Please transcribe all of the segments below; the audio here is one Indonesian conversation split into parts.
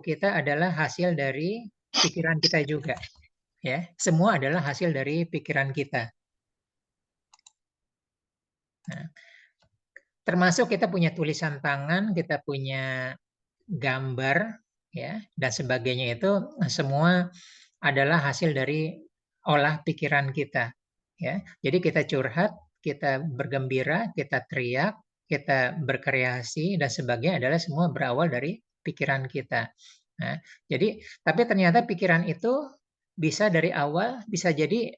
kita adalah hasil dari pikiran kita juga, ya. Semua adalah hasil dari pikiran kita. Nah, termasuk kita punya tulisan tangan, kita punya gambar, ya, dan sebagainya itu semua adalah hasil dari olah pikiran kita, ya. Jadi kita curhat, kita bergembira, kita teriak, kita berkreasi dan sebagainya adalah semua berawal dari pikiran kita. Nah, jadi tapi ternyata pikiran itu bisa dari awal, bisa jadi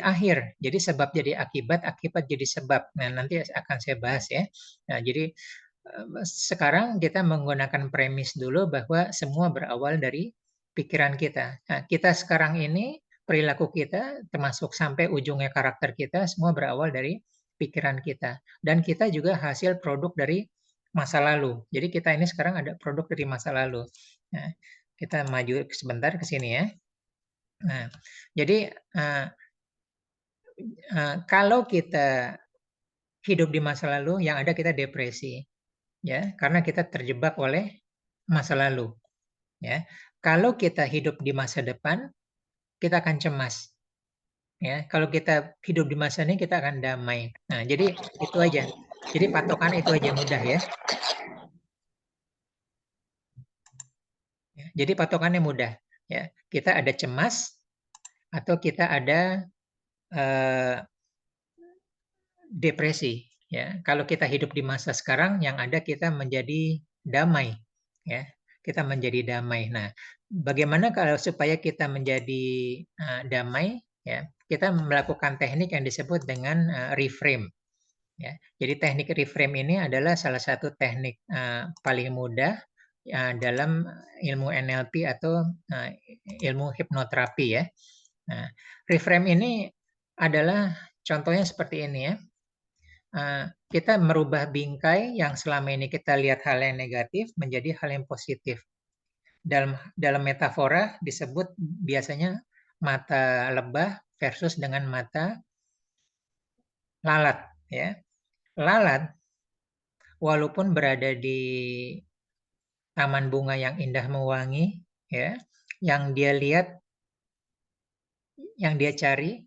akhir. Jadi sebab jadi akibat, akibat jadi sebab. Nah, nanti akan saya bahas ya. Nah, jadi sekarang kita menggunakan premis dulu bahwa semua berawal dari pikiran kita. Nah, kita sekarang ini, perilaku kita, termasuk sampai ujungnya karakter kita, semua berawal dari pikiran kita. Dan kita juga hasil produk dari masa lalu. Jadi kita ini sekarang ada produk dari masa lalu. Nah, kita maju sebentar ke sini ya. Nah, jadi kalau kita hidup di masa lalu, yang ada kita depresi, ya, karena kita terjebak oleh masa lalu, ya. Kalau kita hidup di masa depan, kita akan cemas, ya. Kalau kita hidup di masa ini, kita akan damai. Nah, jadi itu aja. Jadi patokan itu aja, mudah ya. Jadi patokannya mudah, ya. Kita ada cemas atau kita ada eh, depresi, ya. Kalau kita hidup di masa sekarang, yang ada kita menjadi damai, ya. Kita menjadi damai. Nah, bagaimana kalau supaya kita menjadi damai, ya? Kita melakukan teknik yang disebut dengan reframe, ya. Jadi teknik reframe ini adalah salah satu teknik paling mudah dalam ilmu NLP atau ilmu hipnoterapi, ya. Nah, reframe ini adalah contohnya seperti ini ya. Kita merubah bingkai yang selama ini kita lihat hal yang negatif menjadi hal yang positif. Dalam metafora disebut biasanya mata lebah versus dengan mata lalat, ya. Lalat walaupun berada di taman bunga yang indah mewangi, ya, yang dia lihat, yang dia cari,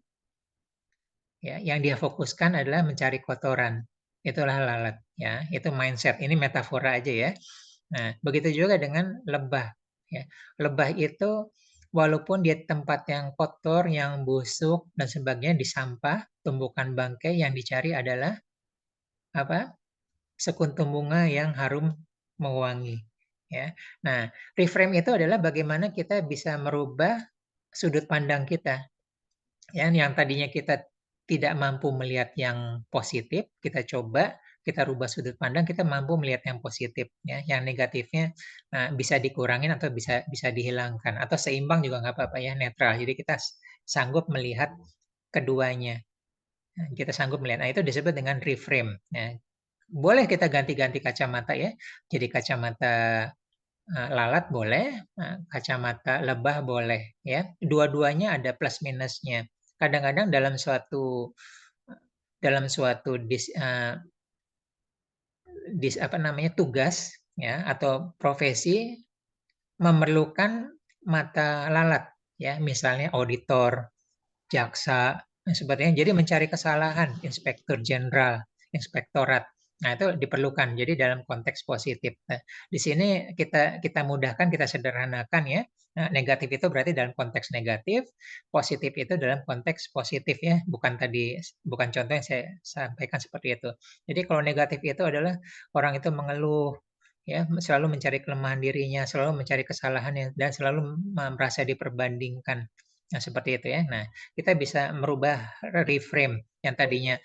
ya, yang dia fokuskan adalah mencari kotoran. Itulah lalat, ya. Itu mindset. Ini metafora aja ya. Nah, begitu juga dengan lebah, ya. Lebah itu walaupun dia tempat yang kotor, yang busuk dan sebagainya di sampah, tumbukan bangkai, yang dicari adalah apa? Sekuntum bunga yang harum mewangi, ya. Nah, reframe itu adalah bagaimana kita bisa merubah sudut pandang kita. Ya, yang tadinya kita tidak mampu melihat yang positif, kita coba, kita rubah sudut pandang, kita mampu melihat yang positif, ya. Yang negatifnya bisa dikurangin atau bisa bisa dihilangkan, atau seimbang juga nggak apa-apa ya, netral. Jadi kita sanggup melihat keduanya. Nah, kita sanggup melihat. Nah, itu disebut dengan reframe. Nah, boleh kita ganti-ganti kacamata ya. Jadi kacamata lalat boleh, kacamata lebah boleh, ya. Dua-duanya ada plus minusnya. Kadang-kadang dalam suatu apa namanya, tugas, ya, atau profesi memerlukan mata lalat, ya. Misalnya auditor, jaksa, dan sebagainya. Jadi mencari kesalahan, inspektur jenderal, inspektorat. Nah, itu diperlukan. Jadi dalam konteks positif. Nah, di sini kita mudahkan, kita sederhanakan ya. Nah, negatif itu berarti dalam konteks negatif, positif itu dalam konteks positif ya. Bukan contoh yang saya sampaikan seperti itu. Jadi kalau negatif itu adalah orang itu mengeluh, ya, selalu mencari kelemahan dirinya, selalu mencari kesalahannya, dan selalu merasa diperbandingkan. Nah, seperti itu ya. Nah, kita bisa merubah reframe yang tadinya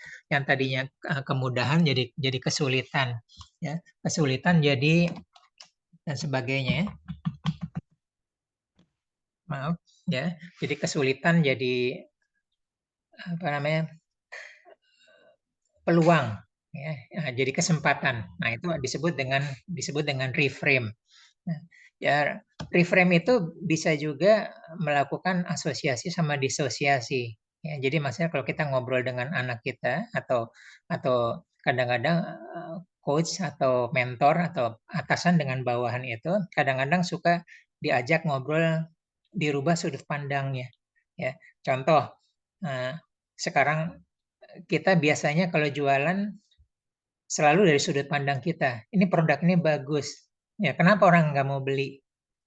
kemudahan jadi kesulitan, ya. Kesulitan jadi dan sebagainya ya. Maaf ya. Jadi kesulitan jadi apa namanya? Peluang, ya. Nah, jadi kesempatan. Nah, itu disebut dengan reframe. Nah, ya, reframe itu bisa juga melakukan asosiasi sama disosiasi. Ya, jadi maksudnya kalau kita ngobrol dengan anak kita atau kadang-kadang coach atau mentor atau atasan dengan bawahan itu kadang-kadang suka diajak ngobrol, dirubah sudut pandangnya. Ya, contoh, sekarang kita biasanya kalau jualan selalu dari sudut pandang kita. Ini produk ini bagus. Ya, kenapa orang nggak mau beli?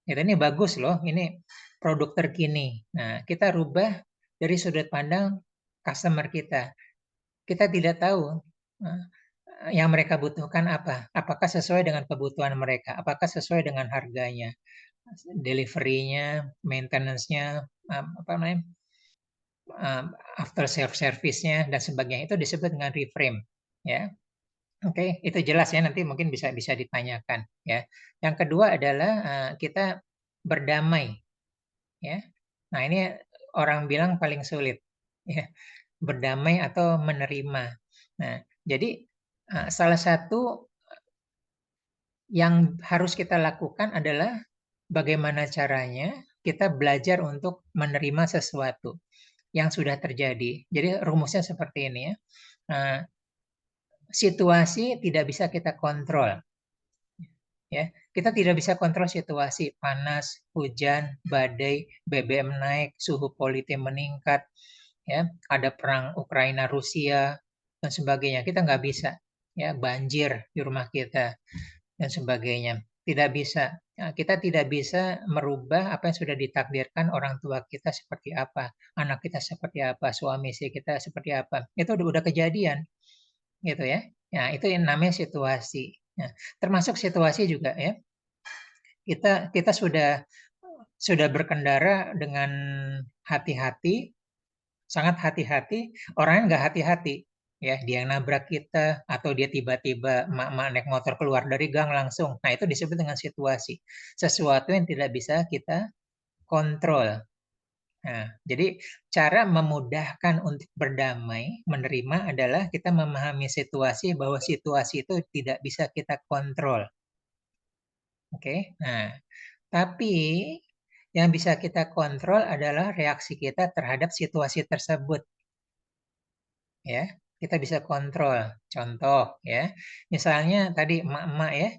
Ya, ini bagus loh, ini produk terkini. Nah, kita rubah dari sudut pandang customer kita. Kita tidak tahu yang mereka butuhkan apa. Apakah sesuai dengan kebutuhan mereka? Apakah sesuai dengan harganya? Delivery-nya, maintenance-nya, apa namanya, after service-nya dan sebagainya itu disebut dengan reframe. Ya, oke, itu jelas ya. Nanti mungkin bisa bisa ditanyakan. Ya, yang kedua adalah kita berdamai. Ya, nah ini orang bilang paling sulit. Ya, berdamai atau menerima. Nah, jadi salah satu yang harus kita lakukan adalah bagaimana caranya kita belajar untuk menerima sesuatu yang sudah terjadi. Jadi rumusnya seperti ini ya. Situasi tidak bisa kita kontrol. Ya, kita tidak bisa kontrol situasi panas, hujan, badai, BBM naik, suhu politik meningkat, ya, ada perang Ukraina Rusia dan sebagainya. Kita nggak bisa, ya, banjir di rumah kita dan sebagainya. Tidak bisa. Ya, kita tidak bisa merubah apa yang sudah ditakdirkan orang tua kita seperti apa, anak kita seperti apa, suami istri kita seperti apa. Itu udah kejadian, gitu ya. Ya, itu yang namanya situasi. Ya, termasuk situasi juga ya. Kita sudah berkendara dengan hati-hati, sangat hati-hati, orangnya nggak hati-hati. Ya, dia yang nabrak kita atau dia tiba-tiba emak-emak naik motor keluar dari gang langsung. Nah, itu disebut dengan situasi. Sesuatu yang tidak bisa kita kontrol. Nah, jadi cara memudahkan untuk berdamai, menerima adalah kita memahami situasi bahwa situasi itu tidak bisa kita kontrol. Oke. Nah, tapi yang bisa kita kontrol adalah reaksi kita terhadap situasi tersebut. Ya, kita bisa kontrol. Contoh ya, misalnya tadi emak-emak ya,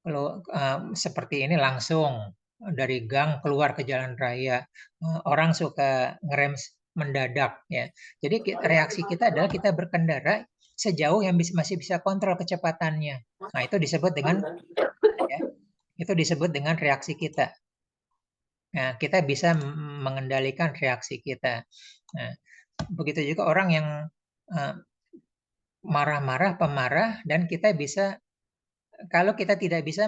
kalau seperti ini langsung dari gang keluar ke jalan raya, orang suka ngerem mendadak ya. Jadi reaksi kita adalah kita berkendara sejauh yang masih bisa kontrol kecepatannya. Nah, itu disebut dengan ya, itu disebut dengan reaksi kita. Nah, kita bisa mengendalikan reaksi kita. Nah, begitu juga orang yang marah-marah, pemarah, dan kita bisa, kalau kita tidak bisa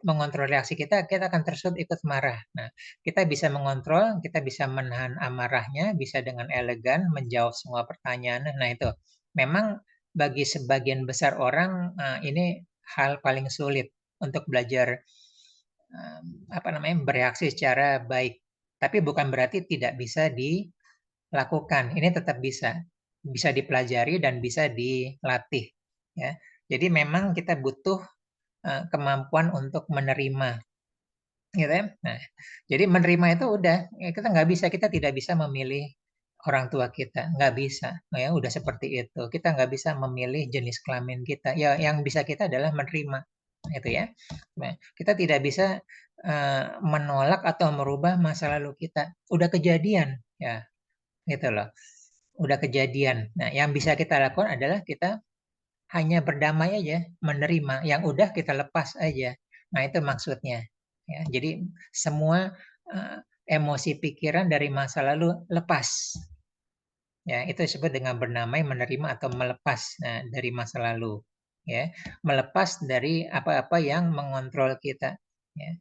mengontrol reaksi kita, kita akan terus ikut marah. Nah, kita bisa mengontrol, kita bisa menahan amarahnya, bisa dengan elegan menjawab semua pertanyaan. Nah, itu memang bagi sebagian besar orang ini hal paling sulit untuk belajar bereaksi secara baik. Tapi bukan berarti tidak bisa dilakukan. Ini tetap bisa dipelajari dan bisa dilatih. Ya, jadi memang kita butuh kemampuan untuk menerima, gitu ya. Nah, jadi menerima itu udah kita tidak bisa memilih orang tua kita, nggak bisa. Ya, udah seperti itu. Kita nggak bisa memilih jenis kelamin kita. Ya, yang bisa kita adalah menerima, gitu ya. Nah, kita tidak bisa menolak atau merubah masa lalu kita. Udah kejadian, ya, gitu loh. Udah kejadian. Nah, yang bisa kita lakukan adalah kita hanya berdamai aja, menerima. Yang udah kita lepas aja. Nah, itu maksudnya. Ya, jadi semua uh, emosi pikiran dari masa lalu lepas. Ya, itu disebut dengan berdamai, menerima atau melepas dari masa lalu. Ya, melepas dari apa-apa yang mengontrol kita. Ya.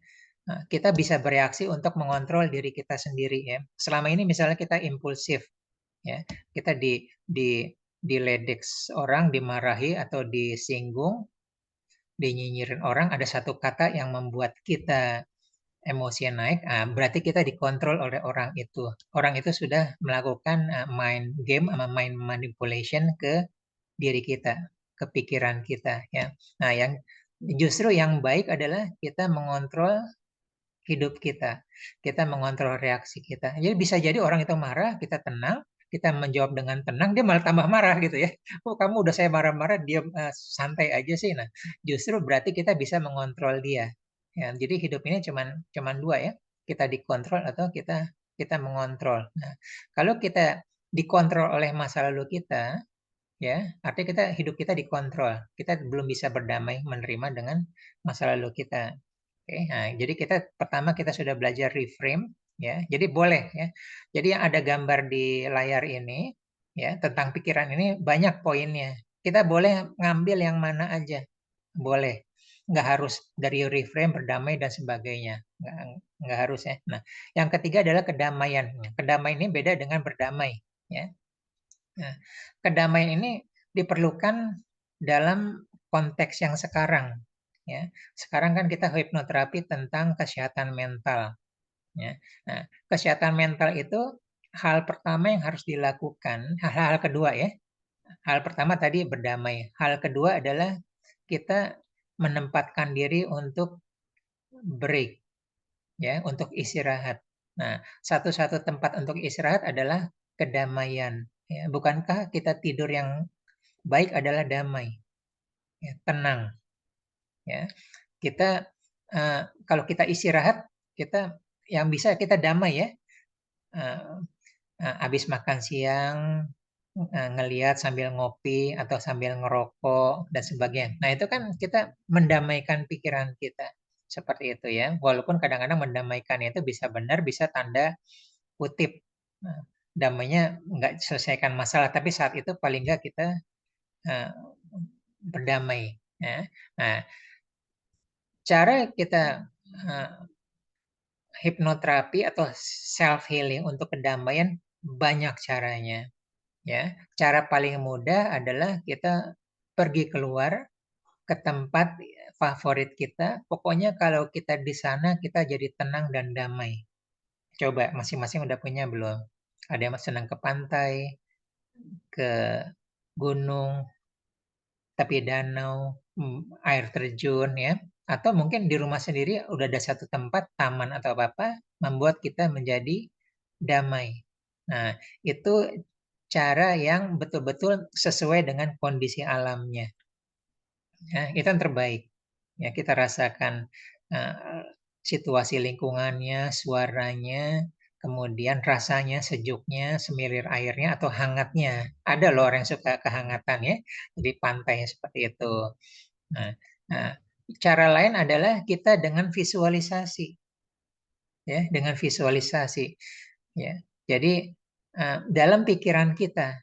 Nah, kita bisa bereaksi untuk mengontrol diri kita sendiri ya. Selama ini misalnya kita impulsif, ya, kita diledek orang, dimarahi atau disinggung, dinyinyirin orang, ada satu kata yang membuat kita emosi naik, berarti kita dikontrol oleh orang itu. Orang itu sudah melakukan mind game sama mind manipulation ke diri kita, ke pikiran kita ya. Nah, justru yang baik adalah kita mengontrol hidup kita. Kita mengontrol reaksi kita. Jadi bisa jadi orang itu marah, kita tenang, kita menjawab dengan tenang, dia malah tambah marah gitu ya. Oh, kamu udah saya marah-marah, dia santai aja sih. Nah, justru berarti kita bisa mengontrol dia. Ya, jadi hidup ini cuman dua ya, kita dikontrol atau kita mengontrol. Nah, kalau kita dikontrol oleh masa lalu kita, ya, artinya hidup kita dikontrol. Kita belum bisa berdamai menerima dengan masa lalu kita. Oke, nah, jadi pertama kita sudah belajar reframe, ya. Jadi boleh ya. Jadi yang ada gambar di layar ini, ya, tentang pikiran ini banyak poinnya. Kita boleh ngambil yang mana aja, boleh. Nggak harus dari reframe, berdamai dan sebagainya. Nggak harus ya. Nah, yang ketiga adalah kedamaian. Kedamaian ini beda dengan berdamai, ya. Nah, kedamaian ini diperlukan dalam konteks yang sekarang. Ya, sekarang kan kita hipnoterapi tentang kesehatan mental. Ya, nah, kesehatan mental itu hal pertama yang harus dilakukan. Hal-hal kedua ya. Hal pertama tadi berdamai. Hal kedua adalah kita menempatkan diri untuk break, ya, untuk istirahat. Nah, satu-satu tempat untuk istirahat adalah kedamaian. Ya, bukankah kita tidur yang baik adalah damai, ya, tenang. Ya, kita kalau kita istirahat, kita yang bisa kita damai ya. Uh, Habis makan siang, ngelihat sambil ngopi atau sambil ngerokok dan sebagainya. Nah itu kan kita mendamaikan pikiran kita seperti itu ya. Walaupun kadang-kadang mendamaikan itu bisa benar, bisa tanda kutip. Nah, damainya nggak selesaikan masalah, tapi saat itu paling nggak kita uh, berdamai. Ya. Nah, cara kita uh, hipnoterapi atau self healing untuk kedamaian banyak caranya. Ya, cara paling mudah adalah kita pergi keluar ke tempat favorit kita. Pokoknya kalau kita di sana kita jadi tenang dan damai. Coba masing-masing udah punya belum? Ada yang senang ke pantai, ke gunung, tapi danau, air terjun ya. Atau mungkin di rumah sendiri udah ada satu tempat, taman atau apa, membuat kita menjadi damai. Nah, itu cara yang betul-betul sesuai dengan kondisi alamnya. Ya, itu yang terbaik. Ya, kita rasakan uh, situasi lingkungannya, suaranya, kemudian rasanya, sejuknya, semilir airnya atau hangatnya. Ada loh orang yang suka kehangatan ya, di pantai seperti itu. Nah, nah, cara lain adalah kita dengan visualisasi, ya, dengan visualisasi, ya. Jadi dalam pikiran kita,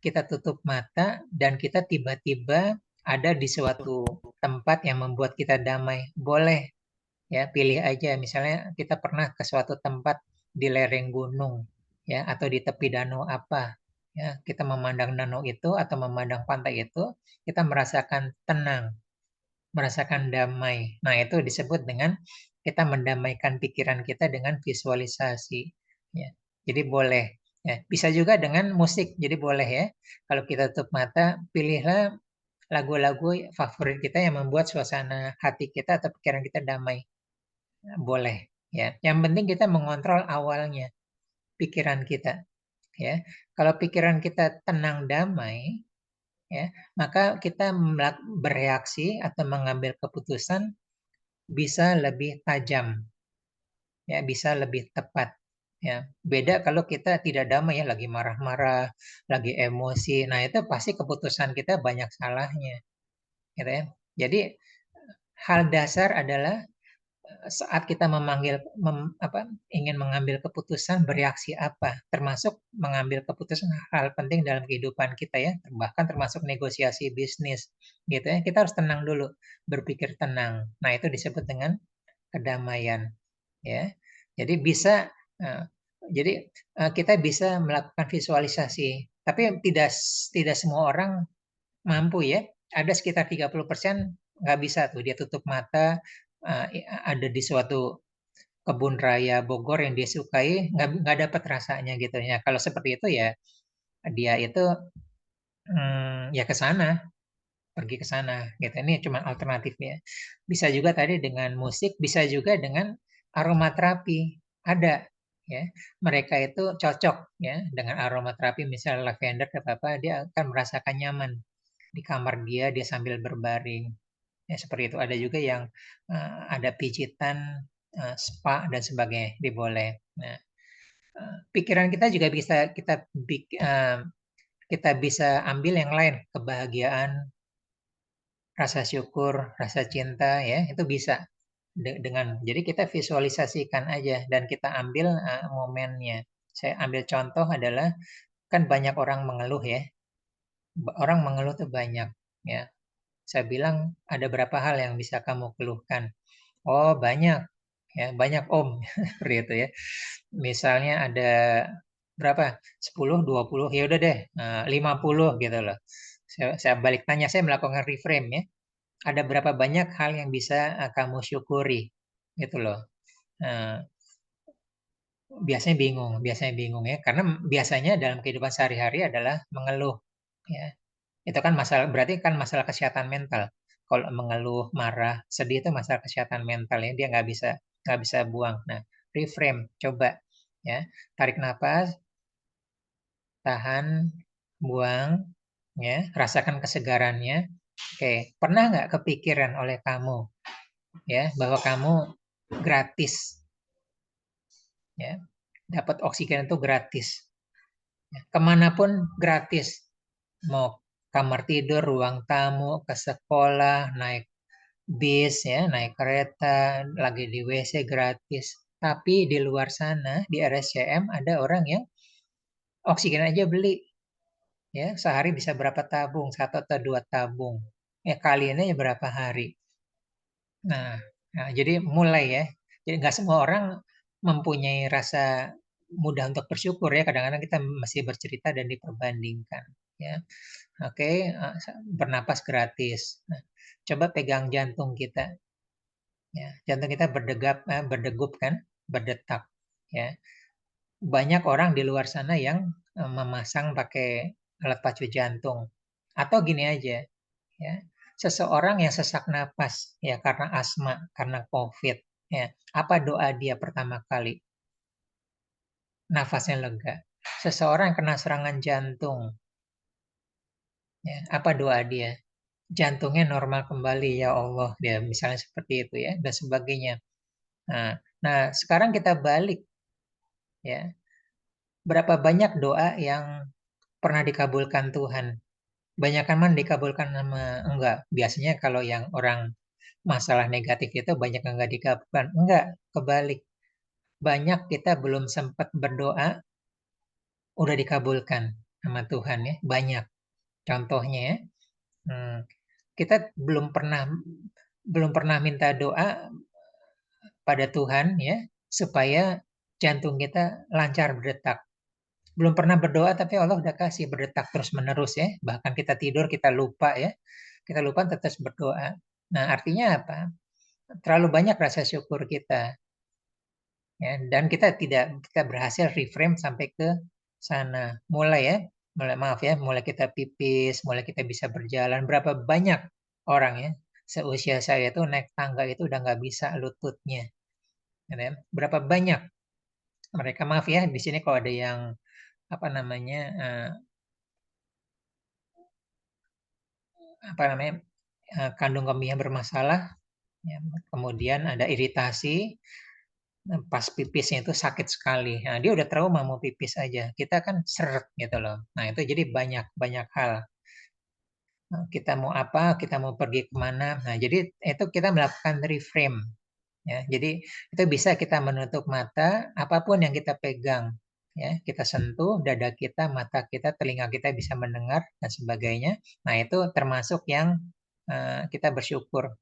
kita tutup mata dan kita tiba-tiba ada di suatu tempat yang membuat kita damai. Boleh ya, pilih aja. Misalnya kita pernah ke suatu tempat di lereng gunung ya atau di tepi danau apa. Ya, kita memandang danau itu atau memandang pantai itu, kita merasakan tenang, merasakan damai. Nah, itu disebut dengan kita mendamaikan pikiran kita dengan visualisasi. Ya. Jadi boleh. Ya. Bisa juga dengan musik. Jadi boleh ya. Kalau kita tutup mata, pilihlah lagu-lagu favorit kita yang membuat suasana hati kita atau pikiran kita damai. Nah, boleh. Ya. Yang penting kita mengontrol awalnya, pikiran kita. Ya. Kalau pikiran kita tenang damai, ya, maka kita bereaksi atau mengambil keputusan bisa lebih tajam, ya, bisa lebih tepat. Ya, beda kalau kita tidak damai ya, lagi marah-marah, lagi emosi. Nah, itu pasti keputusan kita banyak salahnya, gitu ya. Jadi hal dasar adalah saat kita ingin mengambil keputusan bereaksi apa, termasuk mengambil keputusan hal penting dalam kehidupan kita ya, bahkan termasuk negosiasi bisnis, gitu ya. Kita harus tenang dulu, berpikir tenang. Nah, itu disebut dengan kedamaian ya. Jadi bisa uh, kita bisa melakukan visualisasi, tapi tidak semua orang mampu ya. Ada sekitar 30% nggak bisa tuh, dia tutup mata ada di suatu kebun raya Bogor yang dia sukai, nggak dapat rasanya gitu ya. Kalau seperti itu ya dia itu ya ke sana, pergi ke sana gitu. Ini cuma alternatifnya. Bisa juga tadi dengan musik, bisa juga dengan aromaterapi. Ada. ya. Mereka itu cocok ya dengan aromaterapi misalnya lavender atau apa, dia akan merasakan nyaman di kamar dia, dia sambil berbaring. Ya, seperti itu. Ada juga yang ada pijitan, spa dan sebagainya, boleh. Nah, pikiran kita juga bisa kita bisa ambil yang lain, kebahagiaan, rasa syukur, rasa cinta, ya itu bisa dengan jadi kita visualisasikan aja dan kita ambil momennya. Saya ambil contoh adalah kan banyak orang mengeluh ya, orang mengeluh tuh banyak ya. Saya bilang ada berapa hal yang bisa kamu keluhkan. Oh banyak ya, banyak om seperti itu ya. Misalnya ada berapa? 10, 20, ya udah deh 50 gitu loh. Saya balik tanya, saya melakukan reframe ya. Ada berapa banyak hal yang bisa kamu syukuri gitu loh. Nah, biasanya bingung ya, karena biasanya dalam kehidupan sehari-hari adalah mengeluh ya. Itu kan masalah, berarti kan masalah kesehatan mental. Kalau mengeluh, marah, sedih itu masalah kesehatan mental ya, dia nggak bisa buang. Nah, reframe, coba ya, tarik nafas, tahan, buang, ya, rasakan kesegarannya. Oke, pernah nggak kepikiran oleh kamu ya bahwa kamu gratis ya, dapat oksigen itu gratis. Ya, kemanapun gratis, mau kamar tidur, ruang tamu, ke sekolah, naik bis ya, naik kereta, lagi di WC gratis. Tapi di luar sana di RSCM ada orang yang oksigen aja beli ya, sehari bisa berapa tabung, 1 atau 2 tabung. Ya kali ini ya berapa hari. Nah, jadi mulai ya. Jadi nggak semua orang mempunyai rasa mudah untuk bersyukur ya. Kadang-kadang kita masih bercerita dan diperbandingkan. Ya, oke, bernapas gratis. Nah, coba pegang jantung kita. Ya, jantung kita berdegup kan, berdetak. Ya, banyak orang di luar sana yang memasang pakai alat pacu jantung. Atau gini aja, ya, seseorang yang sesak napas ya karena asma, karena COVID, ya, apa doa dia pertama kali? Nafasnya lega. Seseorang yang kena serangan jantung, ya, apa doa dia? Jantungnya normal kembali ya Allah, dia misalnya seperti itu ya, dan sebagainya. Nah, nah sekarang kita balik ya. Berapa banyak doa yang pernah dikabulkan Tuhan? Banyak kan dikabulkan sama enggak. Biasanya kalau yang orang masalah negatif itu banyak yang enggak dikabulkan. Enggak, kebalik. Banyak kita belum sempat berdoa, udah dikabulkan sama Tuhan ya. Banyak. Contohnya ya, hmm, kita belum pernah minta doa pada Tuhan ya, supaya jantung kita lancar berdetak. Belum pernah berdoa tapi Allah udah kasih berdetak terus-menerus ya. Bahkan kita tidur kita lupa ya. Kita lupa tetap berdoa. Nah, artinya apa? Terlalu banyak rasa syukur kita ya, dan kita berhasil reframe sampai ke sana. Mulai ya, maaf ya, mulai kita pipis, mulai kita bisa berjalan. Berapa banyak orang ya seusia saya itu naik tangga itu udah nggak bisa lututnya. Ya kan? Berapa banyak mereka, maaf ya, di sini kalau ada yang apa namanya kandung kemih yang bermasalah, ya, kemudian ada iritasi, pas pipisnya itu sakit sekali. Nah, dia udah trauma mau pipis aja. Kita kan seret gitu loh. Nah, itu jadi banyak banyak hal. Nah, kita mau apa, kita mau pergi kemana. Nah, jadi itu kita melakukan reframe. Ya, jadi itu bisa kita menutup mata, apapun yang kita pegang. Ya, kita sentuh dada kita, mata kita, telinga kita bisa mendengar dan sebagainya. Nah, itu termasuk yang kita bersyukur.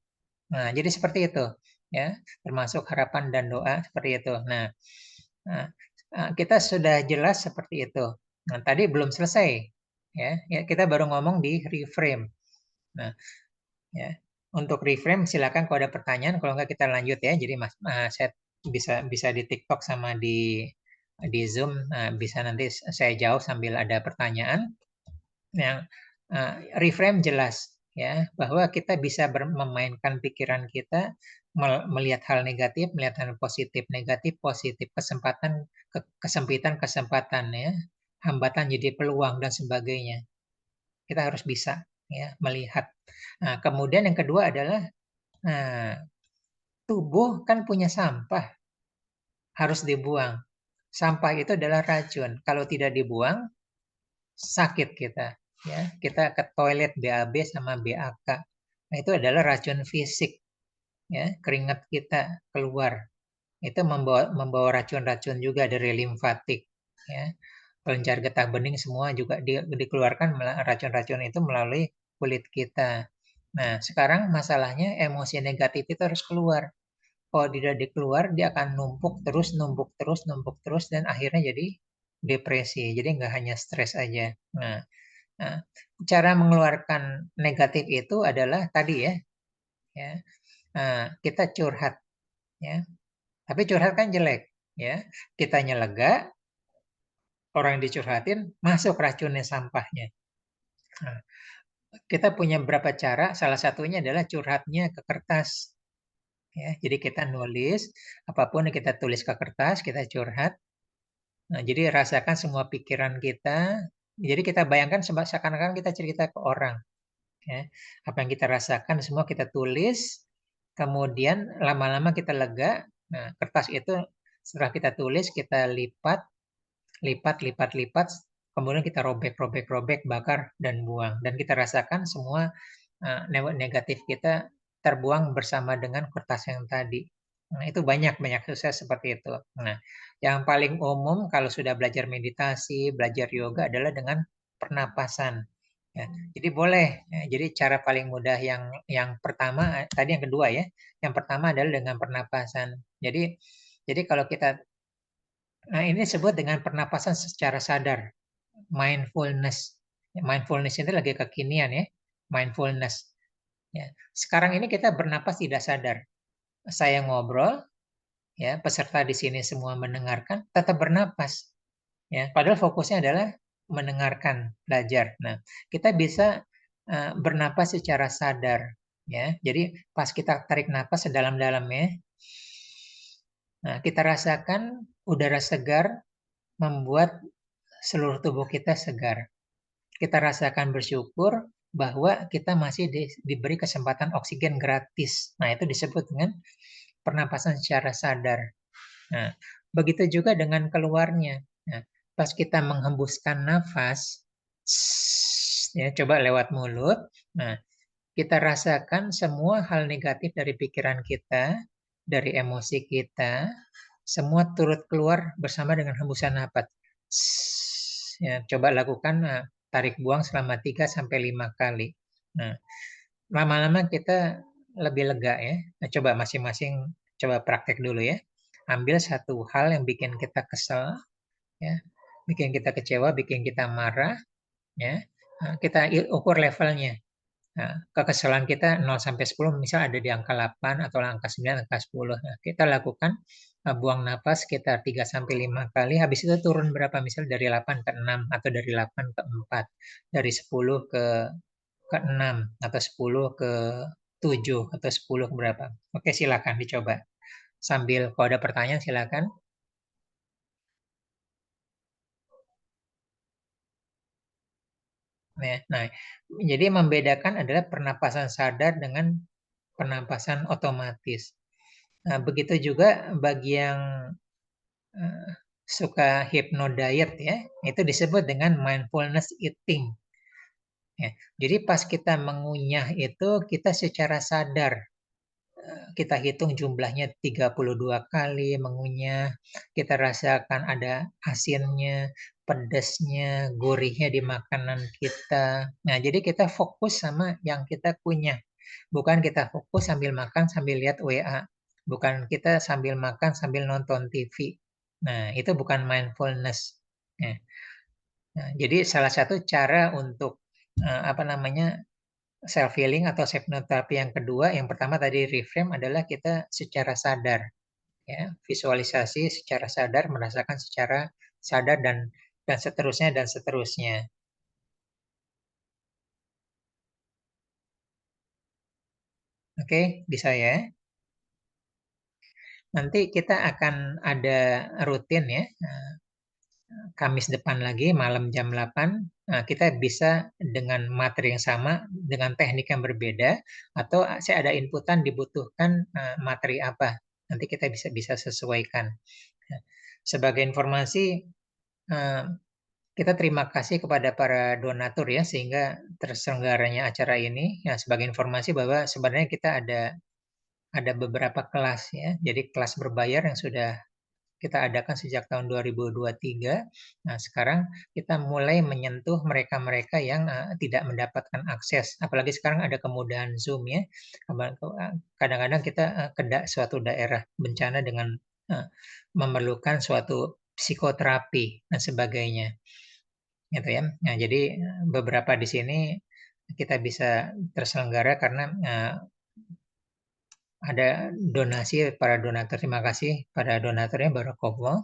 Nah, jadi seperti itu, ya, termasuk harapan dan doa seperti itu. Nah, nah, kita sudah jelas seperti itu. Nah, tadi belum selesai, ya, ya kita baru ngomong di reframe. Nah, ya, untuk reframe silakan kalau ada pertanyaan, kalau nggak kita lanjut ya. Jadi mas, saya bisa bisa di TikTok sama di Zoom, bisa nanti saya jawab sambil ada pertanyaan. Yang reframe jelas, ya, bahwa kita bisa memainkan pikiran kita, melihat hal negatif, melihat hal positif, negatif, positif, kesempatan, kesempitan, kesempatan, ya, hambatan jadi peluang dan sebagainya. Kita harus bisa, ya, melihat. Nah, kemudian yang kedua adalah, nah, tubuh kan punya sampah, harus dibuang. Sampah itu adalah racun. Kalau tidak dibuang, sakit kita. Ya, kita ke toilet BAB sama BAK. Nah, itu adalah racun fisik. Ya, keringat kita keluar. Itu membawa racun-racun juga dari limfatik. Ya, kelenjar getah bening semua juga dikeluarkan racun-racun itu melalui kulit kita. Nah, sekarang masalahnya emosi negatif itu harus keluar. Kalau tidak dikeluar, dia akan numpuk terus, dan akhirnya jadi depresi. Jadi nggak hanya stres aja. Nah, cara mengeluarkan negatif itu adalah tadi ya, ya, kita curhat, ya. Tapi curhat kan jelek, ya. Kitanya lega, orang yang dicurhatin masuk racunnya sampahnya. Nah, kita punya beberapa cara. Salah satunya adalah curhatnya ke kertas. Ya, jadi kita nulis apapun yang kita tulis ke kertas, kita curhat. Nah, jadi rasakan semua pikiran kita. Jadi kita bayangkan seakan-akan kita cerita ke orang. Ya. Apa yang kita rasakan semua kita tulis. Kemudian lama-lama kita lega. Nah, kertas itu setelah kita tulis, kita lipat, lipat, lipat, lipat. Kemudian kita robek, robek, robek, bakar, dan buang. Dan kita rasakan semua negatif kita terbuang bersama dengan kertas yang tadi. Nah, itu banyak sukses seperti itu. Nah, yang paling umum kalau sudah belajar meditasi, belajar yoga adalah dengan pernapasan. Ya, jadi boleh. Ya, jadi cara paling mudah yang pertama, tadi yang kedua ya. Yang pertama adalah dengan pernapasan. Jadi kalau kita, nah ini disebut dengan pernapasan secara sadar, mindfulness. Mindfulness itu lagi kekinian ya, mindfulness. Ya. Sekarang ini kita bernapas tidak sadar. Saya ngobrol, ya, peserta di sini semua mendengarkan, tetap bernapas. Ya, padahal fokusnya adalah mendengarkan, belajar. Nah, kita bisa bernapas secara sadar. Ya, jadi pas kita tarik napas sedalam-dalam ya, nah kita rasakan udara segar membuat seluruh tubuh kita segar. Kita rasakan bersyukur bahwa kita masih diberi kesempatan oksigen gratis. Nah, itu disebut dengan pernapasan secara sadar. Nah, begitu juga dengan keluarnya. Nah, pas kita menghembuskan nafas, ya, coba lewat mulut. Nah, kita rasakan semua hal negatif dari pikiran kita, dari emosi kita, semua turut keluar bersama dengan hembusan nafas. Ya, coba lakukan tarik buang selama 3 sampai 5 kali. Nah, lama-lama kita lebih lega ya. Nah, coba masing-masing coba praktek dulu ya. Ambil satu hal yang bikin kita kesel ya, bikin kita kecewa, bikin kita marah ya. Nah, kita ukur levelnya. Nah, kekesalan kita 0 sampai 10 misal ada di angka 8 atau angka 9, angka 10. Nah, kita lakukan buang napas sekitar 3 sampai 5 kali. Habis itu turun berapa? Misal dari 8 ke 6 atau dari 8 ke 4. Dari 10 ke 6 atau 10 ke 7 atau 10 ke berapa. Oke, silakan dicoba. Sambil kalau ada pertanyaan silakan. Nah, jadi membedakan adalah pernapasan sadar dengan pernapasan otomatis. Nah, begitu juga bagi yang suka hypnodiet ya, itu disebut dengan mindfulness eating. Ya, jadi pas kita mengunyah itu kita secara sadar, kita hitung jumlahnya 32 kali mengunyah, kita rasakan ada asinnya, pedasnya, gurihnya di makanan kita. Nah, jadi kita fokus sama yang kita kunyah. Bukan kita fokus sambil makan sambil lihat WA. Bukan kita sambil makan sambil nonton TV. Nah, itu bukan mindfulness. Nah, jadi salah satu cara untuk apa namanya self healing atau hypnotherapy yang kedua, yang pertama tadi reframe adalah kita secara sadar, ya, visualisasi secara sadar, merasakan secara sadar dan seterusnya dan seterusnya. Oke, bisa ya. Nanti kita akan ada rutin ya, Kamis depan lagi malam jam 8, kita bisa dengan materi yang sama, dengan teknik yang berbeda, atau saya ada inputan dibutuhkan materi apa. Nanti kita bisa bisa sesuaikan. Ya. Sebagai informasi, eh, kita terima kasih kepada para donatur ya, sehingga terselenggaranya acara ini. Ya, sebagai informasi bahwa sebenarnya kita ada beberapa kelas ya. Jadi kelas berbayar yang sudah kita adakan sejak tahun 2023. Nah, sekarang kita mulai menyentuh mereka-mereka yang tidak mendapatkan akses. Apalagi sekarang ada kemudahan Zoom ya. Kadang-kadang kita ke suatu daerah bencana dengan memerlukan suatu psikoterapi dan sebagainya. Gitu ya. Nah, jadi beberapa di sini kita bisa terselenggara karena ada donasi para donatur. Terima kasih pada donaturnya Barakallah.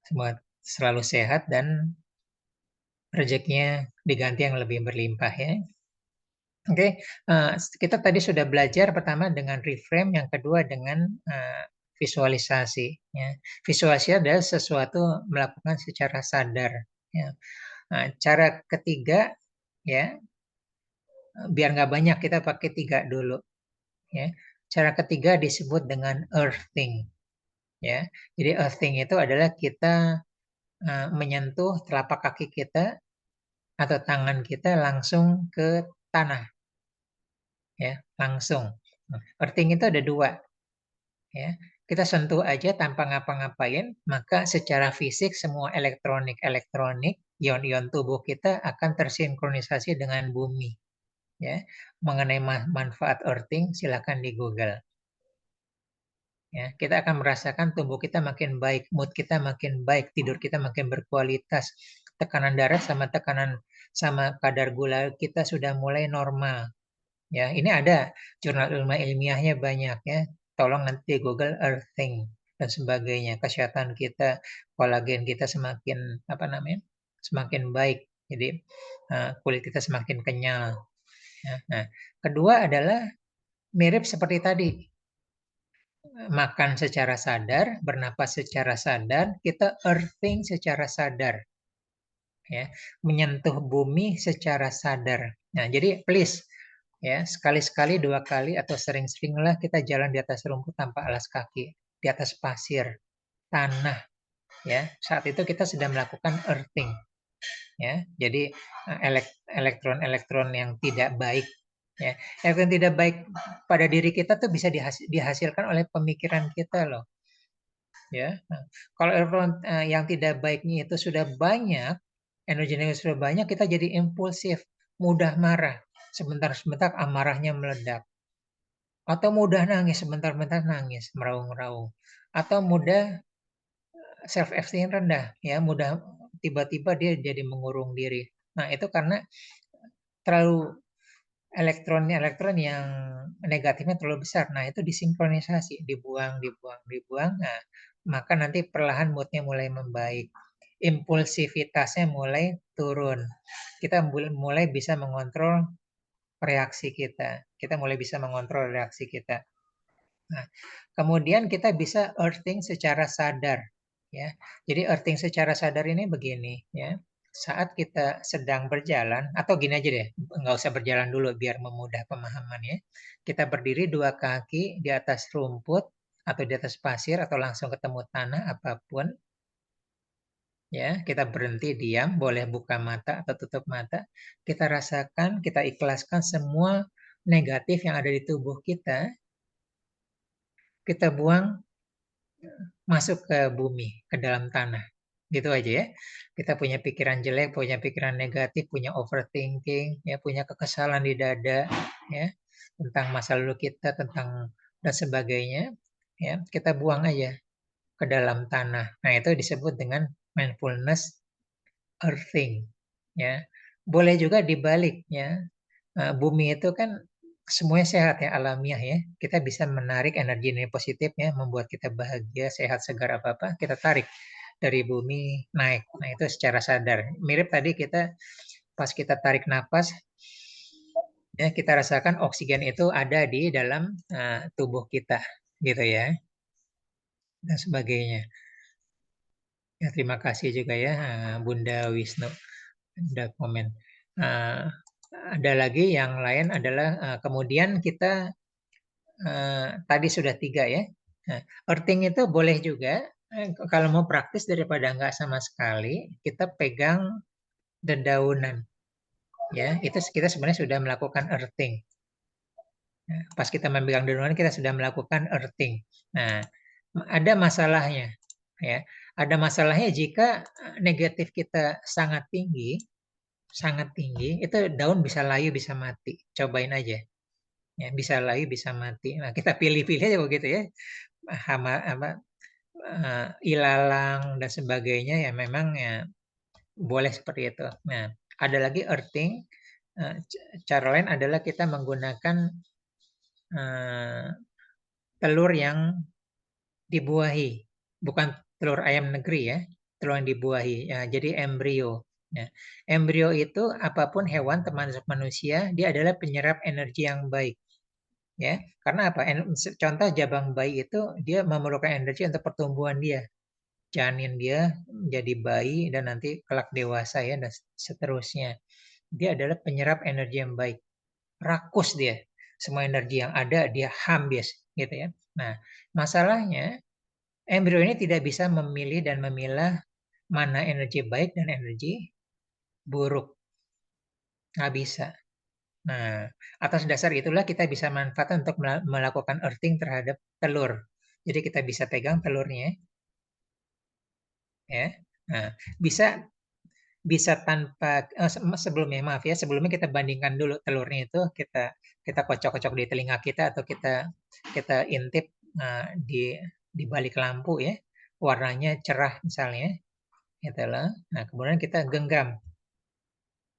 Semoga selalu sehat dan rezekinya diganti yang lebih berlimpah ya. Oke, kita tadi sudah belajar pertama dengan reframe, yang kedua dengan visualisasi. Ya. Visualisasi adalah sesuatu melakukan secara sadar. Ya. Nah, cara ketiga, ya, biar nggak banyak kita pakai 3 dulu. Ya. Cara ketiga disebut dengan earthing. Ya. Jadi earthing itu adalah kita menyentuh telapak kaki kita atau tangan kita langsung ke tanah, ya, langsung. Earthing itu ada 2, ya. Kita sentuh aja tanpa ngapa-ngapain, maka secara fisik semua elektronik, ion-ion tubuh kita akan tersinkronisasi dengan bumi, ya. Mengenai manfaat earthing, silakan di Google. Ya, kita akan merasakan tubuh kita makin baik, mood kita makin baik, tidur kita makin berkualitas, tekanan darah sama kadar gula kita sudah mulai normal. Ya, ini ada jurnal ilmiahnya banyak ya. Tolong nanti Google earthing dan sebagainya. Kesehatan kita, kolagen kita semakin apa namanya? Semakin baik. Jadi kulit kita semakin kenyal. Ya. Nah, kedua adalah mirip seperti tadi, makan secara sadar, bernapas secara sadar, kita earthing secara sadar, ya, menyentuh bumi secara sadar. Nah, jadi please, ya, sekali-sekali, 2 kali, atau sering-seringlah kita jalan di atas rumput tanpa alas kaki, di atas pasir, tanah, ya. Saat itu kita sedang melakukan earthing, ya. Jadi elektron-elektron yang tidak baik, ya, elektron tidak baik pada diri kita tuh bisa dihasilkan oleh pemikiran kita loh. Ya, nah, kalau elektron yang tidak baiknya itu sudah banyak, energi negatif sudah banyak, kita jadi impulsif, mudah marah, sebentar-sebentar amarahnya meledak, atau mudah nangis, sebentar-bentar nangis, meraung-raung, atau mudah self esteem rendah, ya, mudah tiba-tiba dia jadi mengurung diri. Nah, itu karena terlalu elektron yang negatifnya terlalu besar. Nah, itu disinkronisasi, dibuang, dibuang, dibuang. Nah, maka nanti perlahan moodnya mulai membaik. Impulsivitasnya mulai turun. Kita mulai bisa mengontrol reaksi kita. Kita mulai bisa mengontrol reaksi kita. Nah, kemudian kita bisa earthing secara sadar. Ya, jadi earthing secara sadar ini begini, ya. Saat kita sedang berjalan, atau gini aja deh, nggak usah berjalan dulu biar memudah pemahaman ya. Kita berdiri 2 kaki di atas rumput atau di atas pasir atau langsung ketemu tanah apapun, ya. Kita berhenti diam, boleh buka mata atau tutup mata. Kita rasakan, kita ikhlaskan semua negatif yang ada di tubuh kita buang masuk ke bumi, ke dalam tanah. Gitu aja ya. Kita punya pikiran jelek, punya pikiran negatif, punya overthinking, ya, punya kekesalan di dada, ya, tentang masa lalu kita, tentang dan sebagainya, ya, kita buang aja ke dalam tanah. Nah, itu disebut dengan mindfulness earthing, ya. Boleh juga dibalik, ya. Bumi itu kan semuanya sehat ya, alamiah ya. Kita bisa menarik energi positifnya, membuat kita bahagia, sehat, segar, apa-apa, kita tarik dari bumi naik. Nah, itu secara sadar. Mirip tadi kita pas kita tarik napas, Ya, kita rasakan oksigen itu ada di dalam tubuh kita, gitu ya, dan sebagainya. Ya, terima kasih juga ya, Bunda Wisnu, udah komen. Ada lagi yang lain adalah kemudian kita tadi sudah 3 ya. Nah, earthing itu boleh juga kalau mau praktis daripada nggak sama sekali, kita pegang dedaunan. Ya, itu kita sebenarnya sudah melakukan earthing. Nah, pas kita memegang dedaunan kita sudah melakukan earthing. Nah, ada masalahnya ya. Ada masalahnya jika negatif kita sangat tinggi, itu daun bisa layu, bisa mati. Cobain aja. Ya, bisa layu, bisa mati. Nah, kita pilih-pilih aja begitu ya. Hama apa ilalang dan sebagainya ya memang ya boleh seperti itu. Nah, ada lagi earthing. Cara lain adalah kita menggunakan telur yang dibuahi, bukan telur ayam negeri ya, telur yang dibuahi. Ya, jadi embrio. Ya, embrio itu apapun hewan termasuk manusia, dia adalah penyerap energi yang baik. Ya, karena apa? Contoh jabang bayi itu dia memerlukan energi untuk pertumbuhan dia. Janin dia menjadi bayi dan nanti kelak dewasa ya dan seterusnya. Dia adalah penyerap energi yang baik. Rakus dia. Semua energi yang ada dia habis gitu ya. Nah, masalahnya embrio ini tidak bisa memilih dan memilah mana energi baik dan energi buruk. Nggak bisa. Nah, atas dasar itulah kita bisa manfaatkan untuk melakukan earthing terhadap telur. Jadi kita bisa pegang telurnya, ya. Nah, bisa bisa tanpa sebelumnya maaf ya, sebelumnya kita bandingkan dulu telurnya itu kita kocok-kocok di telinga kita atau kita intip di balik lampu ya, warnanya cerah misalnya, gitu loh. Nah, kemudian kita genggam.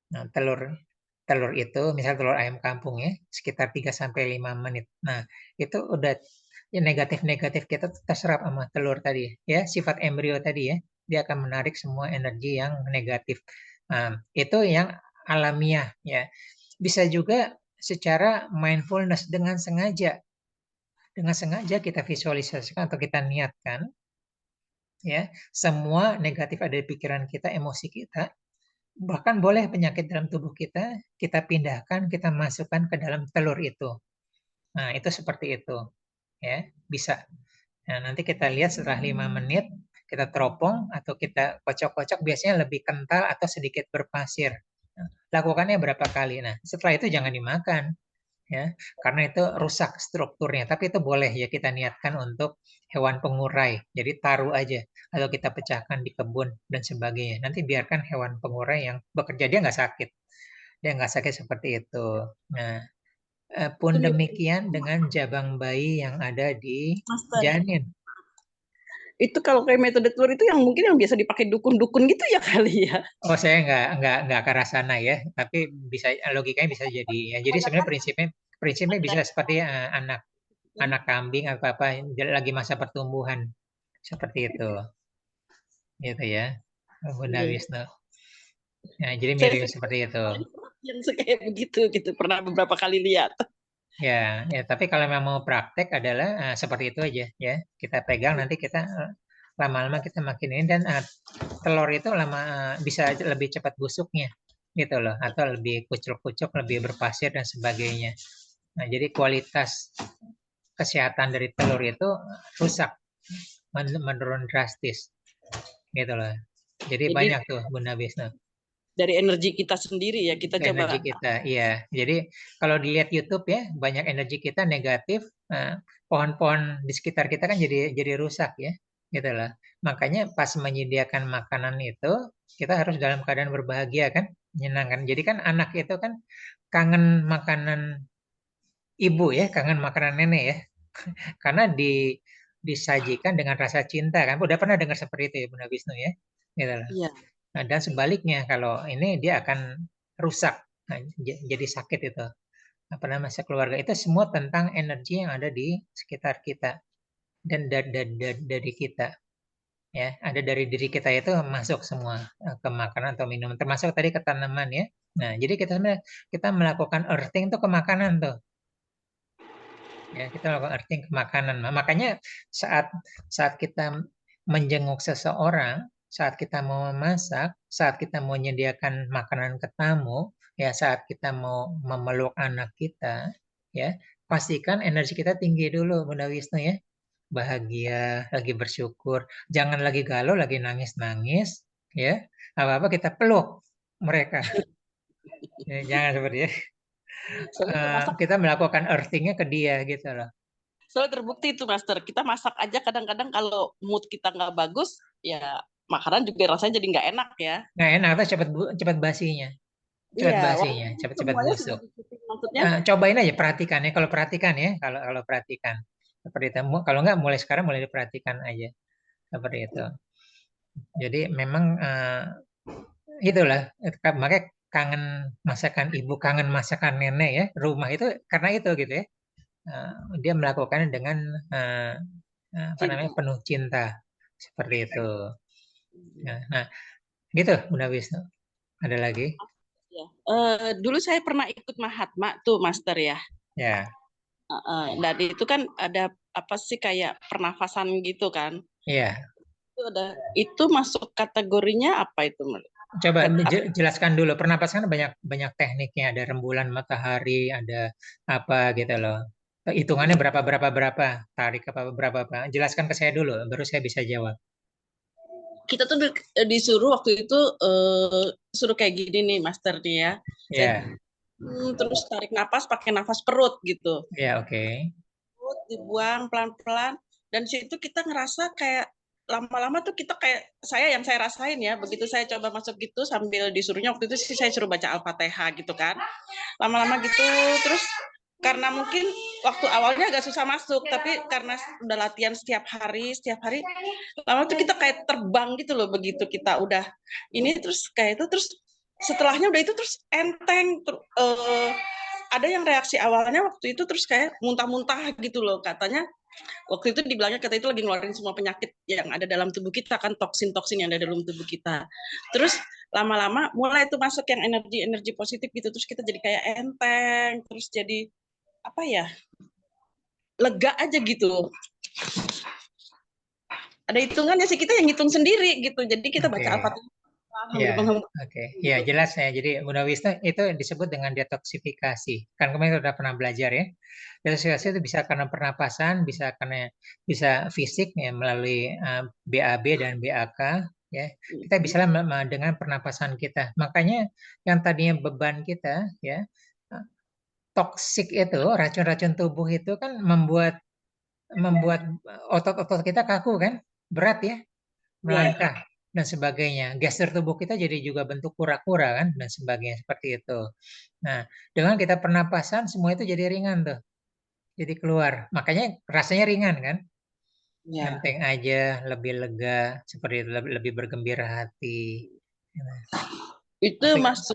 Nah, telur telur itu misal telur ayam kampung ya, sekitar 3 sampai 5 menit. Nah, itu udah ya negatif-negatif kita terserap sama telur tadi ya, sifat embrio tadi ya. Dia akan menarik semua energi yang negatif. Nah, itu yang alamiah ya. Bisa juga secara mindfulness dengan sengaja. Dengan sengaja kita visualisasikan atau kita niatkan ya, semua negatif ada di pikiran kita, emosi kita. Bahkan boleh penyakit dalam tubuh kita pindahkan, kita masukkan ke dalam telur itu. Nah, itu seperti itu. Ya, bisa. Nah, nanti kita lihat setelah 5 menit, kita teropong atau kita kocok-kocok, biasanya lebih kental atau sedikit berpasir. Nah, lakukannya berapa kali. Nah, setelah itu jangan dimakan. Ya, karena itu rusak strukturnya. Tapi itu boleh ya kita niatkan untuk hewan pengurai. Jadi taruh aja atau kita pecahkan di kebun dan sebagainya. Nanti biarkan hewan pengurai yang bekerja, dia nggak sakit. Dia nggak sakit seperti itu. Nah, pun Itu mirip demikian dengan jabang bayi yang ada di master. janin. Itu kalau kayak metode telur itu yang mungkin yang biasa dipakai dukun-dukun gitu ya kali ya. Oh, saya nggak ke arah sana ya, tapi bisa logikanya bisa jadi. Ya, jadi sebenarnya Kebanyakan prinsipnya prinsipnya ada bisa seperti anak kan. anak kambing atau apa lagi masa pertumbuhan seperti itu, gitu ya, Bunda Iya. Wisnu. Ya, jadi Saya mirip sendiri seperti itu. yang kayak begitu gitu pernah beberapa kali lihat. Ya, tapi kalau memang mau praktek adalah seperti itu aja ya. Kita pegang nanti kita lama-lama kita makin ini dan telur itu lama bisa lebih cepat busuknya gitu loh atau lebih kucuk-kucuk, lebih berpasir dan sebagainya. Nah, jadi kualitas kesehatan dari telur itu rusak, menurun drastis gitu loh. Jadi Jadi banyak tuh Bunda Wisnu. dari energi kita sendiri ya kita Energi coba. kita, iya. Jadi kalau dilihat YouTube ya, banyak energi kita negatif, pohon-pohon di sekitar kita kan jadi rusak ya, gitu lah. Makanya pas menyediakan makanan itu, kita harus dalam keadaan berbahagia kan, menyenangkan. Jadi kan anak itu kan kangen makanan ibu ya, kangen makanan nenek ya, karena disajikan dengan rasa cinta kan. Udah pernah dengar seperti itu ya Bunda Wisnu ya, gitu lah. Iya. Nah, dan sebaliknya kalau ini dia akan rusak. Nah, jadi sakit itu. Apa namanya keluarga itu semua tentang energi yang ada di sekitar kita dan dari kita ya ada dari diri kita itu masuk semua ke makanan atau minuman termasuk tadi ke tanaman ya Nah, jadi kita sebenarnya kita melakukan earthing tuh ke makanan tuh. Ya, kita melakukan earthing ke makanan. Nah, makanya saat saat kita menjenguk seseorang, saat kita mau memasak, saat kita mau menyediakan makanan ke tamu, ya saat kita mau memeluk anak kita, ya pastikan energi kita tinggi dulu, Bunda Wisnu ya. Bahagia, lagi bersyukur, jangan lagi galau, lagi nangis-nangis, ya. Apa-apa kita peluk mereka. Ya, jangan seperti itu. Soalnya kita masak Kita melakukan earthing-nya ke dia gitu loh. soalnya terbukti itu Master, kita masak aja kadang-kadang kalau mood kita nggak bagus, ya makanan juga rasanya jadi nggak enak ya. Nggak enak, terus cepat basinya, cepat Iya, basinya, walaupun cepat-cepat semuanya sudah busuk. diikuti maksudnya. Cobain aja, perhatikan ya. Kalau perhatikan ya, kalau perhatikan seperti itu. Kalau nggak, mulai sekarang mulai diperhatikan aja seperti itu. Jadi memang itulah, makanya kangen masakan ibu, kangen masakan nenek ya. Rumah itu karena itu gitu ya. Eh, Dia melakukannya dengan apa Cinta. namanya, penuh cinta seperti itu. Nah, gitu Bunda Wisnu. Ada lagi? Ya. Dulu saya pernah ikut Mahatma tuh Master ya. Ya, Dan itu kan ada apa sih kayak pernafasan gitu kan. iya. Itu masuk kategorinya apa itu? Coba jelaskan dulu. Pernapasan kan banyak banyak tekniknya. Ada rembulan matahari, ada apa gitu loh. Hitungannya berapa berapa berapa, tarik apa berapa apa. Jelaskan ke saya dulu, baru saya bisa jawab. Kita tuh disuruh waktu itu suruh kayak gini nih Master nih ya. Saya Ya, terus tarik napas pakai nafas perut gitu. ya oke. Perut dibuang pelan-pelan dan situ kita ngerasa kayak lama-lama tuh kita kayak saya rasain ya begitu saya coba masuk gitu sambil disuruhnya waktu itu sih saya suruh baca Al-Fatihah gitu kan lama-lama gitu terus karena mungkin waktu awalnya agak susah masuk tapi karena udah latihan setiap hari lama tuh kita kayak terbang gitu loh begitu kita udah ini terus kayak itu terus setelahnya udah itu terus enteng ada yang reaksi awalnya waktu itu terus kayak muntah-muntah gitu loh katanya waktu itu dibilangnya kita itu lagi ngeluarin semua penyakit yang ada dalam tubuh kita kan toksin-toksin yang ada dalam tubuh kita terus lama-lama mulai itu masuk yang energi-energi positif gitu terus kita jadi kayak enteng terus jadi apa ya lega aja gitu ada hitungannya sih kita yang hitung sendiri gitu jadi kita baca Oke. Al-Fatihah Ya, sambil oke. Ya, gitu. jelas ya. Jadi Bunda Wisnu itu disebut dengan detoksifikasi. Kan kemarin sudah pernah belajar ya. Detoksifikasi itu bisa karena pernapasan, bisa fisik ya melalui BAB dan BAK ya. Kita bisa dengan pernapasan kita. Makanya yang tadinya beban kita ya, eh, toksik itu, racun-racun tubuh itu kan membuat membuat otot-otot kita kaku kan, berat ya, Ya, melangkah dan sebagainya. Gestur tubuh kita jadi juga bentuk kura-kura kan dan sebagainya seperti itu. Nah, dengan kita pernapasan semua itu jadi ringan tuh. Jadi keluar. Makanya rasanya ringan kan? ya. Enteng aja, lebih lega, seperti itu, lebih bergembira hati. Nah, Itu tapi masuk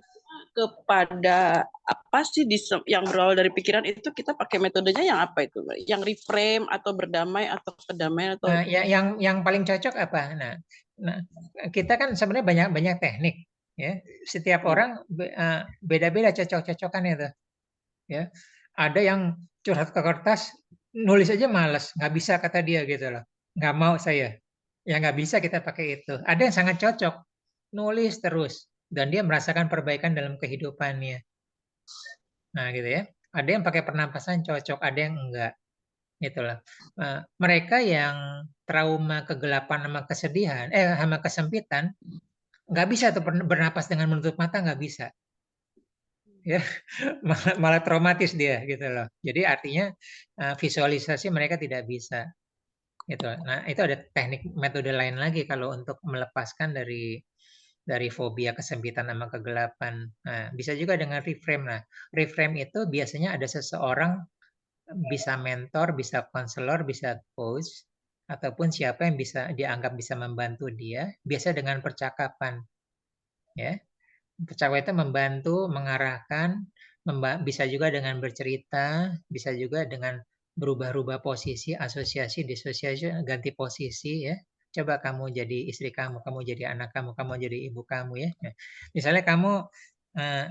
kepada apa sih yang berawal dari pikiran itu kita pakai metodenya yang apa itu? Yang reframe atau berdamai atau kedamaian atau yang paling cocok apa? Nah, kita kan sebenarnya banyak banyak teknik ya. Setiap orang beda-beda cocok-cocokan itu ya. Ada yang curhat ke kertas, nulis aja males, nggak bisa kata dia gitu loh. Nggak mau saya. Ya nggak bisa kita pakai itu. Ada yang sangat cocok, nulis terus. Dan dia merasakan perbaikan dalam kehidupannya. Nah gitu ya. Ada yang pakai pernapasan cocok, ada yang enggak. Itulah. Mereka yang trauma kegelapan sama kesedihan, sama kesempitan, nggak bisa tuh bernapas dengan menutup mata, nggak bisa. Ya, malah traumatis dia gitu loh. Jadi artinya visualisasi mereka tidak bisa gitu. Nah, itu ada teknik metode lain lagi kalau untuk melepaskan dari fobia kesempitan sama kegelapan. Nah, bisa juga dengan reframe. Nah, reframe itu biasanya ada seseorang bisa mentor, bisa konselor, bisa coach ataupun siapa yang bisa dianggap bisa membantu dia, biasa dengan percakapan ya. Percakapan itu membantu mengarahkan, bisa juga dengan bercerita, bisa juga dengan berubah-ubah posisi, asosiasi, disosiasi, ganti posisi ya. Coba kamu jadi istri kamu jadi anak kamu jadi ibu kamu ya. Nah, misalnya kamu eh,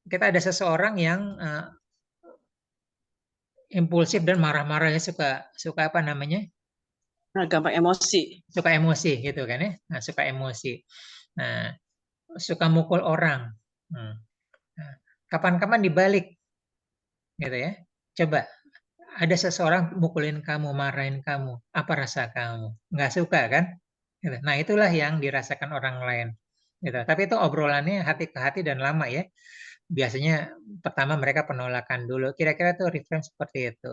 kita ada seseorang yang impulsif dan marah-marah ya, suka apa namanya? Nah, gampang emosi. Suka emosi gitu kan ya. Nah, suka emosi. Nah, suka mukul orang. Hmm. Nah, kapan-kapan dibalik gitu ya. Coba ada seseorang mukulin kamu, marahin kamu, apa rasa kamu? Nggak suka kan? Gitu. Nah, itulah yang dirasakan orang lain. Gitu. Tapi itu obrolannya hati ke hati dan lama ya. Biasanya pertama mereka penolakan dulu. Kira-kira tuh reframe seperti itu.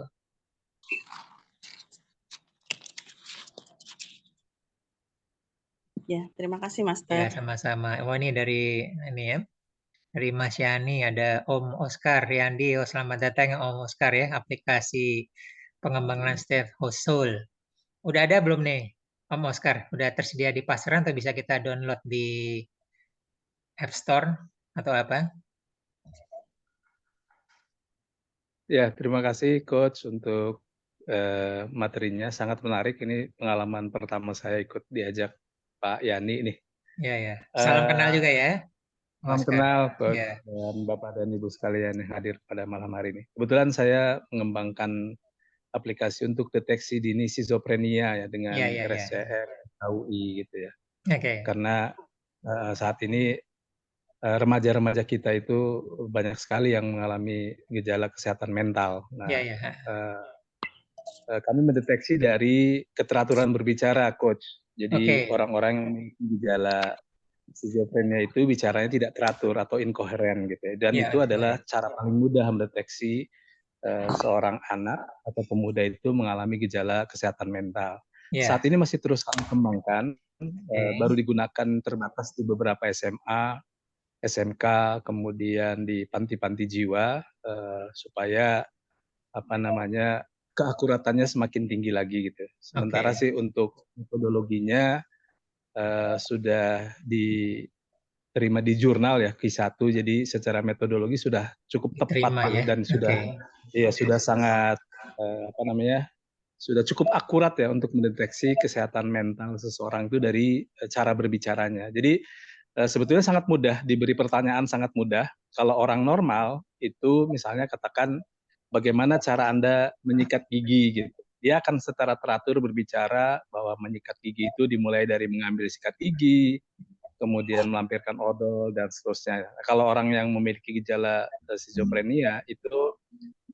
Ya, terima kasih, Ya, Master. sama-sama. Oh, ini dari ini ya. Dari Mas Yani ada Om Oscar Riyandi. Oh, selamat datang ya Om Oscar ya. Aplikasi pengembangan Step Household. Udah ada belum nih Om Oscar? Udah tersedia di pasaran atau bisa kita download di App Store atau apa? Ya, terima kasih Coach untuk materinya. Sangat menarik. Ini pengalaman pertama saya ikut diajak Pak Yani nih. Ya, ya. Salam kenal Eh, juga ya, Om Salam Oscar. kenal Coach Ya, dan Bapak dan Ibu sekalian yang hadir pada malam hari ini. Kebetulan saya mengembangkan aplikasi untuk deteksi dini skizofrenia ya dengan ya, ya, ya. RSCM, KUI gitu ya. Oke. Karena saat ini remaja-remaja kita itu banyak sekali yang mengalami gejala kesehatan mental. Nah, Ya, ya. eh, kami mendeteksi dari keteraturan berbicara, Coach. Jadi Oke. orang-orang yang memiliki gejala skizofrenia itu bicaranya tidak teratur atau inkoheren gitu ya. Dan Ya, itu ya, adalah cara paling mudah mendeteksi seorang anak atau pemuda itu mengalami gejala kesehatan mental. Saat ya. ini masih terus kami kembangkan, baru Oke. digunakan terbatas di beberapa SMA, SMK, kemudian di panti-panti jiwa, supaya apa namanya, keakuratannya semakin tinggi lagi gitu. Sementara Oke. sih untuk metodologinya, sudah diterima di jurnal ya, Q1, jadi secara metodologi sudah cukup tepat Diterima gitu ya. dan Oke. sudah sangat, apa namanya, sudah cukup akurat ya untuk mendeteksi kesehatan mental seseorang itu dari, cara berbicaranya. Jadi, sebetulnya sangat mudah, diberi pertanyaan sangat mudah. Kalau orang normal itu misalnya katakan, bagaimana cara Anda menyikat gigi gitu. Dia akan secara teratur berbicara bahwa menyikat gigi itu dimulai dari mengambil sikat gigi, kemudian melampirkan odol dan seterusnya. Kalau orang yang memiliki gejala skizofrenia itu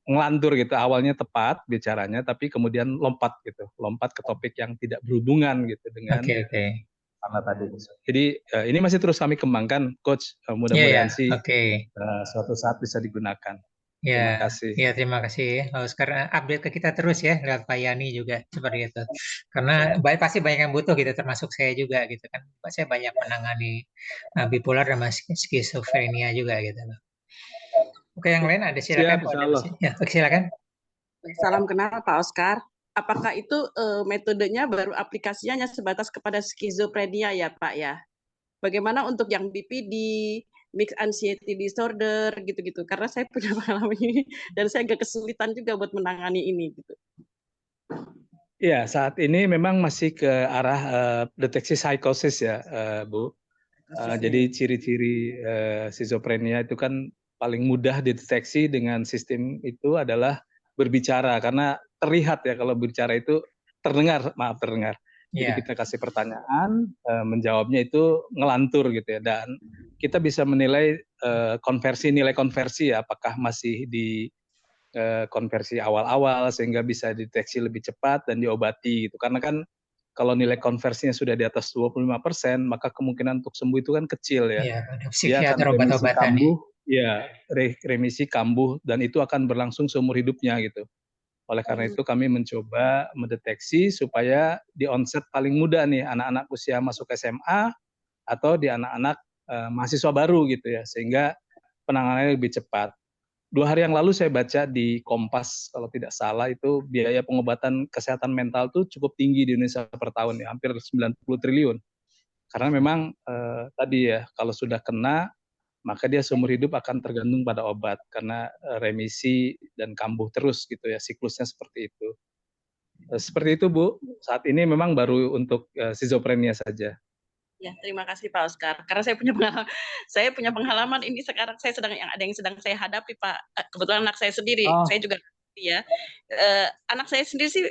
ngelantur gitu, awalnya tepat bicaranya, tapi kemudian lompat gitu, lompat ke topik yang tidak berhubungan gitu dengan Oke, oke. karena tadi. Jadi ini masih terus kami kembangkan, Coach. Ya, ya. Mudah-mudahan sih Oke. suatu saat bisa digunakan. Ya, Terima kasih. ya terima kasih. Oh, sekarang update ke kita terus ya, lewat Pak Yani juga seperti itu. Karena pasti banyak yang butuh gitu, termasuk saya juga gitu kan. Saya banyak menangani bipolar dan skizofrenia juga gitu loh. Oke, yang lain ada silakan. Siap, Oh, insya ada Allah. masih. Ya, oke, silakan. Salam kenal Pak Oscar. Apakah itu metodenya baru aplikasinya hanya sebatas kepada skizofrenia ya Pak ya? Bagaimana untuk yang BPD, mixed anxiety disorder gitu-gitu? Karena saya punya pengalaman ini dan saya agak kesulitan juga buat menangani ini gitu. Ya, saat ini memang masih ke arah deteksi psikosis ya, Bu. Jadi ciri-ciri skizofrenia itu kan paling mudah dideteksi dengan sistem itu adalah berbicara, karena terlihat ya kalau berbicara itu terdengar, maaf terdengar. Jadi Ya, kita kasih pertanyaan, menjawabnya itu ngelantur gitu ya, dan kita bisa menilai nilai konversi ya, apakah masih di konversi awal-awal sehingga bisa deteksi lebih cepat dan diobati gitu. Karena kan kalau nilai konversinya sudah di atas 25%, maka kemungkinan untuk sembuh itu kan kecil ya. ya, ada Dia akan psikiater remisi obat-obatan ya. kambuh, ya remisi kambuh dan itu akan berlangsung seumur hidupnya gitu. Oleh karena itu kami mencoba mendeteksi supaya di onset paling muda nih anak-anak usia masuk SMA atau di anak-anak mahasiswa baru gitu ya, sehingga penanganannya lebih cepat. 2 hari yang lalu saya baca di Kompas kalau tidak salah itu biaya pengobatan kesehatan mental tuh cukup tinggi di Indonesia per tahun ya, hampir 90 triliun. Karena memang tadi ya kalau sudah kena maka dia seumur hidup akan tergantung pada obat karena remisi dan kambuh terus gitu ya, siklusnya seperti itu. Seperti itu Bu, saat ini memang baru untuk skizofrenia saja. Ya, terima kasih Pak Oscar. Karena saya punya pengalaman ini sekarang ada yang sedang saya hadapi Pak. Kebetulan anak saya sendiri, Oh, saya juga ya. Anak saya sendiri sih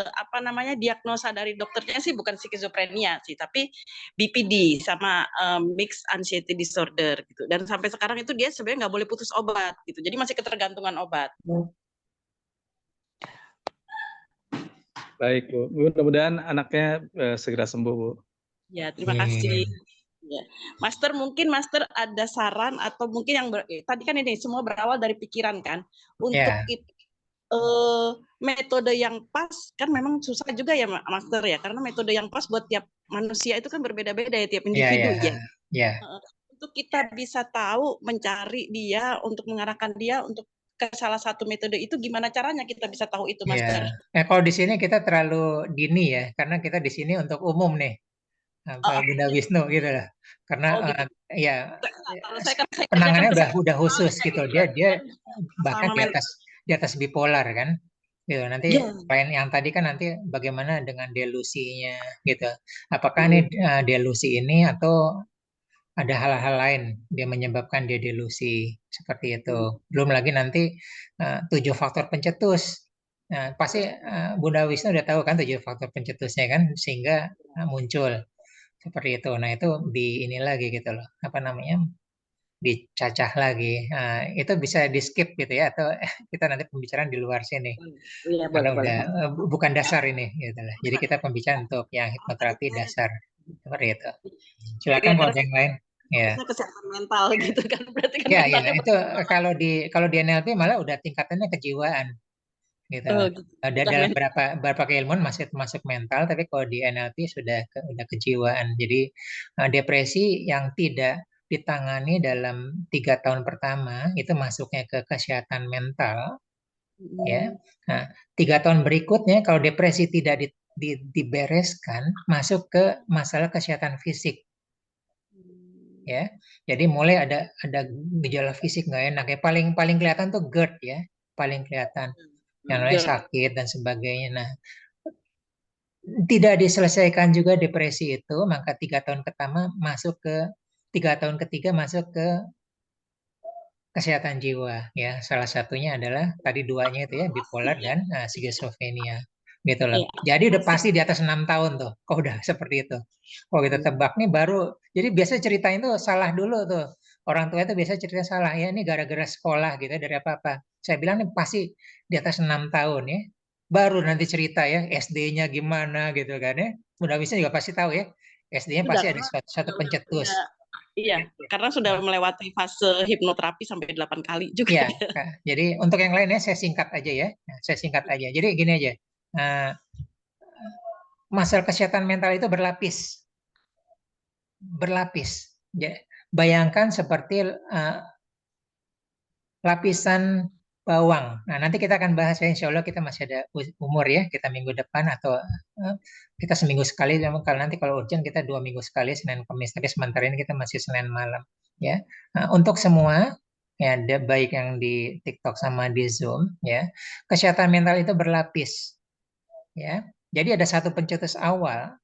apa namanya diagnosa dari dokternya sih bukan skizofrenia sih, tapi BPD sama mixed anxiety disorder gitu. Dan sampai sekarang itu dia sebenarnya nggak boleh putus obat gitu. Jadi masih ketergantungan obat. Baik, Bu. Mudah-mudahan anaknya segera sembuh, Bu. Ya, terima kasih. Ya. Master, mungkin Master ada saran atau mungkin yang tadi kan ini semua berawal dari pikiran kan. Untuk ya, metode yang pas kan memang susah juga ya Master ya, karena metode yang pas buat tiap manusia itu kan berbeda-beda ya, tiap ya, individu ya. ya. Untuk kita bisa tahu mencari dia, untuk mengarahkan dia untuk ke salah satu metode itu, gimana caranya kita bisa tahu itu Master? Ya. Kalau di sini kita terlalu dini ya, karena kita di sini untuk umum nih, Oh, Bunda Wisnu gitu lah. Karena oh gitu. ya Kalau saya kan saya kerjakan penanganannya kesehatan udah mental, khusus jadi gitu. nggak Dia bahkan sama mental. di atas bipolar kan. Gitu. Nanti Iya. selain yang tadi kan nanti bagaimana dengan delusinya gitu. Apakah ini delusi ini atau ada hal-hal lain dia menyebabkan dia delusi seperti itu. Belum lagi nanti 7 faktor pencetus. Nah, pasti Bunda Wisnu udah tahu kan 7 faktor pencetusnya kan sehingga muncul seperti itu. Nah, itu di ini lagi gitu loh. Apa namanya? Dicacah lagi. Nah, itu bisa di skip gitu ya atau kita nanti pembicaraan di luar sini Iya, karena boleh, boleh. udah bukan dasar ini gitu lah. Jadi kita pembicaraan untuk yang hipnoterapi dasar seperti itu. Iya, Silakan kalau karena ada yang lain. Ya. fokusnya kesehatan mental gitu kan. Berarti kan Ya, ya, mentalnya itu kalau di NLP malah udah tingkatannya kejiwaan gitu. gitu. Udah Dalam mental. beberapa keilmuan masih termasuk mental, tapi kalau di NLP udah kejiwaan. Jadi depresi yang tidak ditangani dalam 3 tahun pertama itu masuknya ke kesehatan mental, ya. Nah, 3 tahun berikutnya kalau depresi tidak dibereskan, masuk ke masalah kesehatan fisik. Ya, jadi mulai ada gejala fisik nggak enak ya, paling paling kelihatan tuh GERD ya, paling kelihatan yang lain GERD. sakit dan sebagainya. Nah, tidak diselesaikan juga depresi itu, maka 3 tahun pertama masuk ke 3 tahun ketiga masuk ke kesehatan jiwa ya. Salah satunya adalah tadi duanya itu ya, bipolar dan skizofrenia gitu loh. Iya, Jadi udah asik. pasti di atas 6 tahun tuh. Kok udah seperti itu. Kok kita tebak nih baru. Jadi biasa ceritain tuh salah dulu tuh. Orang tua itu biasa cerita salah ya, ini gara-gara sekolah gitu dari apa-apa. Saya bilang nih pasti di atas 6 tahun ya. Baru nanti cerita ya SD-nya gimana gitu kan ya. Udah bisa juga pasti tahu ya. SD-nya Sudah pasti ada karena satu pencetus. iya, karena sudah melewati fase hipnoterapi sampai 8 kali juga Ya, dia. jadi untuk yang lainnya saya singkat aja ya. Nah, saya singkat aja. Jadi gini aja. Nah, masalah kesehatan mental itu berlapis. Berlapis. Bayangkan seperti lapisan bawang. Nah, nanti kita akan bahas ya. Insya Allah kita masih ada umur ya. Kita minggu depan atau kita seminggu sekali. Kalau nanti kalau urgent kita 2 minggu sekali, Senin Kamis. Tapi sementara ini kita masih Senin malam. Ya, nah, untuk semua ya, baik yang di TikTok sama di Zoom, ya, kesehatan mental itu berlapis. Ya, jadi ada satu pencetus awal.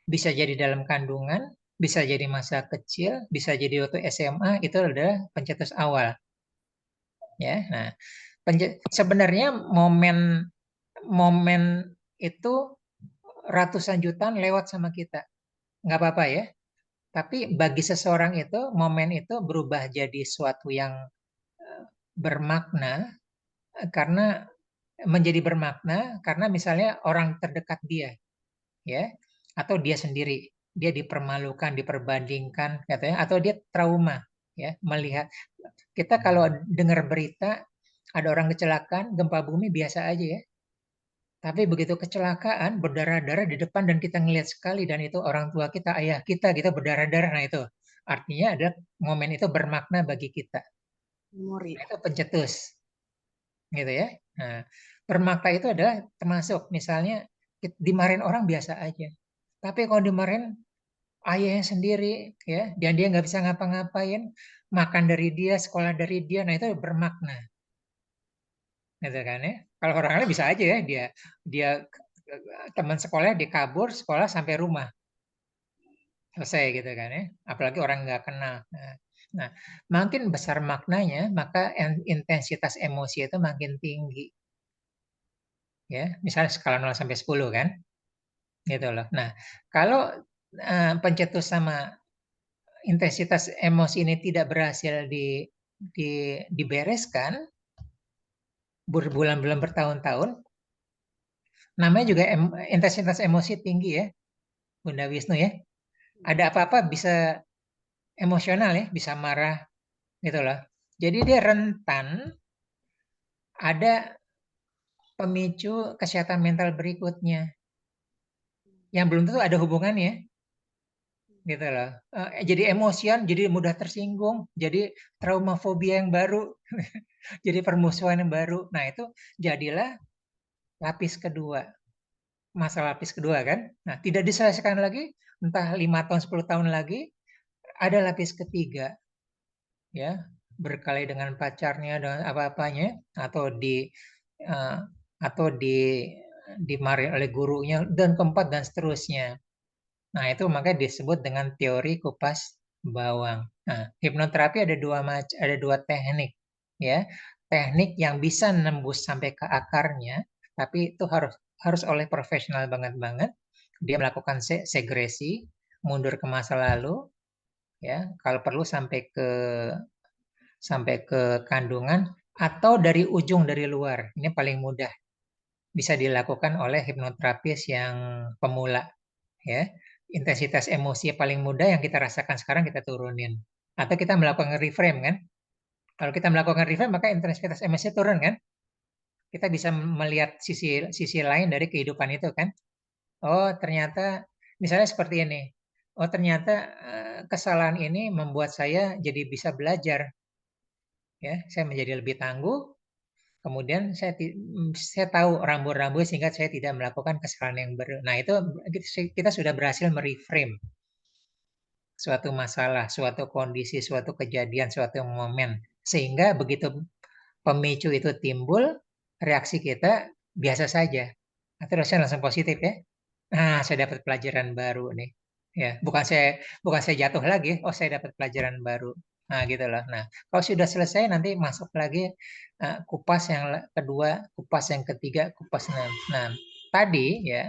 Bisa jadi dalam kandungan, bisa jadi masa kecil, bisa jadi waktu SMA. Itu adalah pencetus awal. Ya, nah. Sebenarnya momen momen itu ratusan jutaan lewat sama kita, nggak apa-apa ya. Tapi bagi seseorang itu momen itu berubah jadi suatu yang bermakna karena menjadi bermakna karena misalnya orang terdekat dia, ya, atau dia sendiri, dia dipermalukan, diperbandingkan, katanya, atau dia trauma, ya, melihat kita kalau dengar berita ada orang kecelakaan, gempa bumi biasa aja ya. Tapi begitu kecelakaan, berdarah-darah di depan dan kita ngelihat sekali dan itu orang tua kita, ayah kita berdarah-darah. Nah itu artinya ada momen itu bermakna bagi kita. Memori. Nah, itu pencetus, gitu ya. Nah, bermakna itu adalah termasuk misalnya dimarahin orang biasa aja. Tapi kalau dimarahin ayahnya sendiri, ya, dan dia nggak bisa ngapa-ngapain, makan dari dia, sekolah dari dia, nah itu bermakna. Gitu kan ya. Kalau orang lain bisa aja ya dia dia teman sekolahnya dia kabur sekolah sampai rumah. selesai gitu kan ya. Apalagi orang nggak kenal. Nah, makin besar maknanya, maka intensitas emosi itu makin tinggi. Ya, misalnya skala 0 sampai 10 kan, gitu loh. Nah, kalau pencetus sama intensitas emosi ini tidak berhasil dibereskan berbulan-bulan bertahun-tahun, namanya juga intensitas emosi tinggi ya, Bunda Wisnu ya. Ada apa-apa bisa emosional ya, bisa marah gitu loh. Jadi dia rentan ada pemicu kesehatan mental berikutnya yang belum tentu ada hubungannya gitu loh. Jadi emosian, jadi mudah tersinggung, jadi trauma fobia yang baru, jadi permusuhan yang baru. Nah, itu jadilah lapis kedua. Masalah lapis kedua kan. Nah, tidak diselesaikan lagi, entah 5 tahun, 10 tahun lagi, ada lapis ketiga. Ya, berkelahi dengan pacarnya, dengan apa-apanya, atau uh, dimarahin oleh gurunya, dan keempat, dan seterusnya. Nah, itu makanya disebut dengan teori kupas bawang. Nah, hipnoterapi ada dua teknik, ya. Teknik yang bisa nembus sampai ke akarnya, tapi itu harus oleh profesional banget. Dia melakukan segresi, mundur ke masa lalu, ya. Kalau perlu sampai ke kandungan atau dari ujung dari luar. Ini paling mudah. Bisa dilakukan oleh hipnoterapis yang pemula, ya. Intensitas emosi paling mudah yang kita rasakan sekarang kita turunin. Atau kita melakukan reframe kan? Kalau kita melakukan reframe maka intensitas emosi turun kan? Kita bisa melihat sisi sisi lain dari kehidupan itu kan? Oh, ternyata misalnya seperti ini. Oh, ternyata kesalahan ini membuat saya jadi bisa belajar. Ya, saya menjadi lebih tangguh. Kemudian saya tahu rambu-rambu sehingga saya tidak melakukan kesalahan yang baru. Nah, itu kita sudah berhasil mereframe suatu masalah, suatu kondisi, suatu kejadian, suatu momen. Sehingga begitu pemicu itu timbul, reaksi kita biasa saja. Atau rasanya langsung positif ya. Nah, saya dapat pelajaran baru nih. Ya, bukan saya jatuh lagi. Oh, saya dapat pelajaran baru. Nah, gitu loh. Nah, kalau sudah selesai nanti masuk lagi kupas yang kedua, kupas yang ketiga, kupas enam. Nah, tadi ya,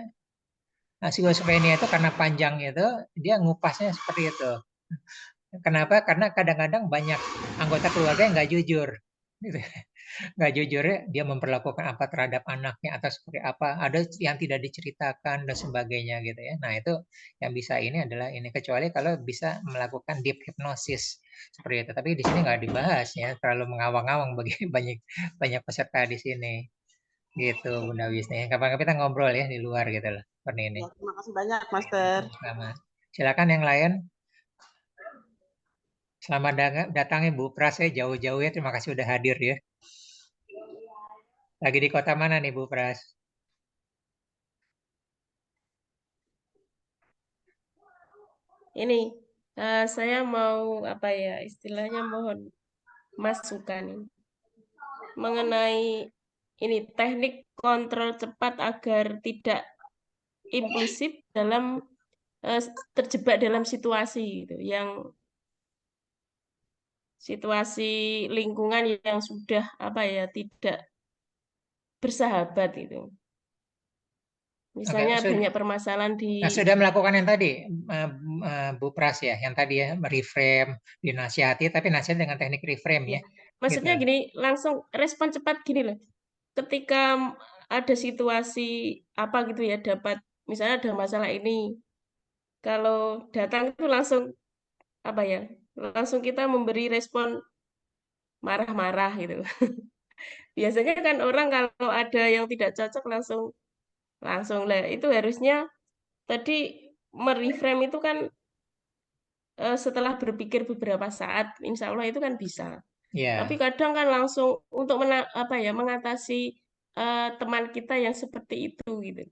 schizophrenia itu karena panjang itu, dia ngupasnya seperti itu. Kenapa? Karena kadang-kadang banyak anggota keluarga yang nggak jujur. Gitu. Nggak jujurnya dia memperlakukan apa terhadap anaknya atau seperti apa. Ada yang tidak diceritakan dan sebagainya gitu ya. Nah itu yang bisa ini adalah ini. Kecuali kalau bisa melakukan deep hypnosis seperti itu. Tapi di sini nggak dibahas ya. Terlalu mengawang-awang bagi banyak banyak peserta di sini. Gitu Bunda Wisni. Kapan-kapan kita ngobrol ya di luar gitu loh. Seperti ini. Ya, terima kasih banyak, Master. Selamat. Silakan yang lain. Selamat datang Ibu Pras ya, jauh-jauh ya. Terima kasih sudah hadir ya. Lagi di kota mana nih Bu Pras? Ini saya mau apa ya istilahnya mohon masukan mengenai ini teknik kontrol cepat agar tidak impulsif dalam terjebak dalam situasi gitu, yang situasi lingkungan yang sudah apa ya tidak bersahabat itu. Misalnya banyak permasalahan di. Nah, sudah melakukan yang tadi, Bu Pras ya, yang tadi ya, reframe, dinasihati, tapi nasihat dengan teknik reframe ya. Maksudnya gitu. gini, langsung respon cepat gini loh. Ketika ada situasi apa gitu ya, dapat misalnya ada masalah ini, kalau datang itu langsung apa ya, langsung kita memberi respon marah-marah gitu. Biasanya kan orang kalau ada yang tidak cocok langsung lah. Itu harusnya tadi mereframe itu kan setelah berpikir beberapa saat, insya Allah itu kan bisa. Tapi kadang kan langsung untuk mengatasi teman kita yang seperti itu gitu,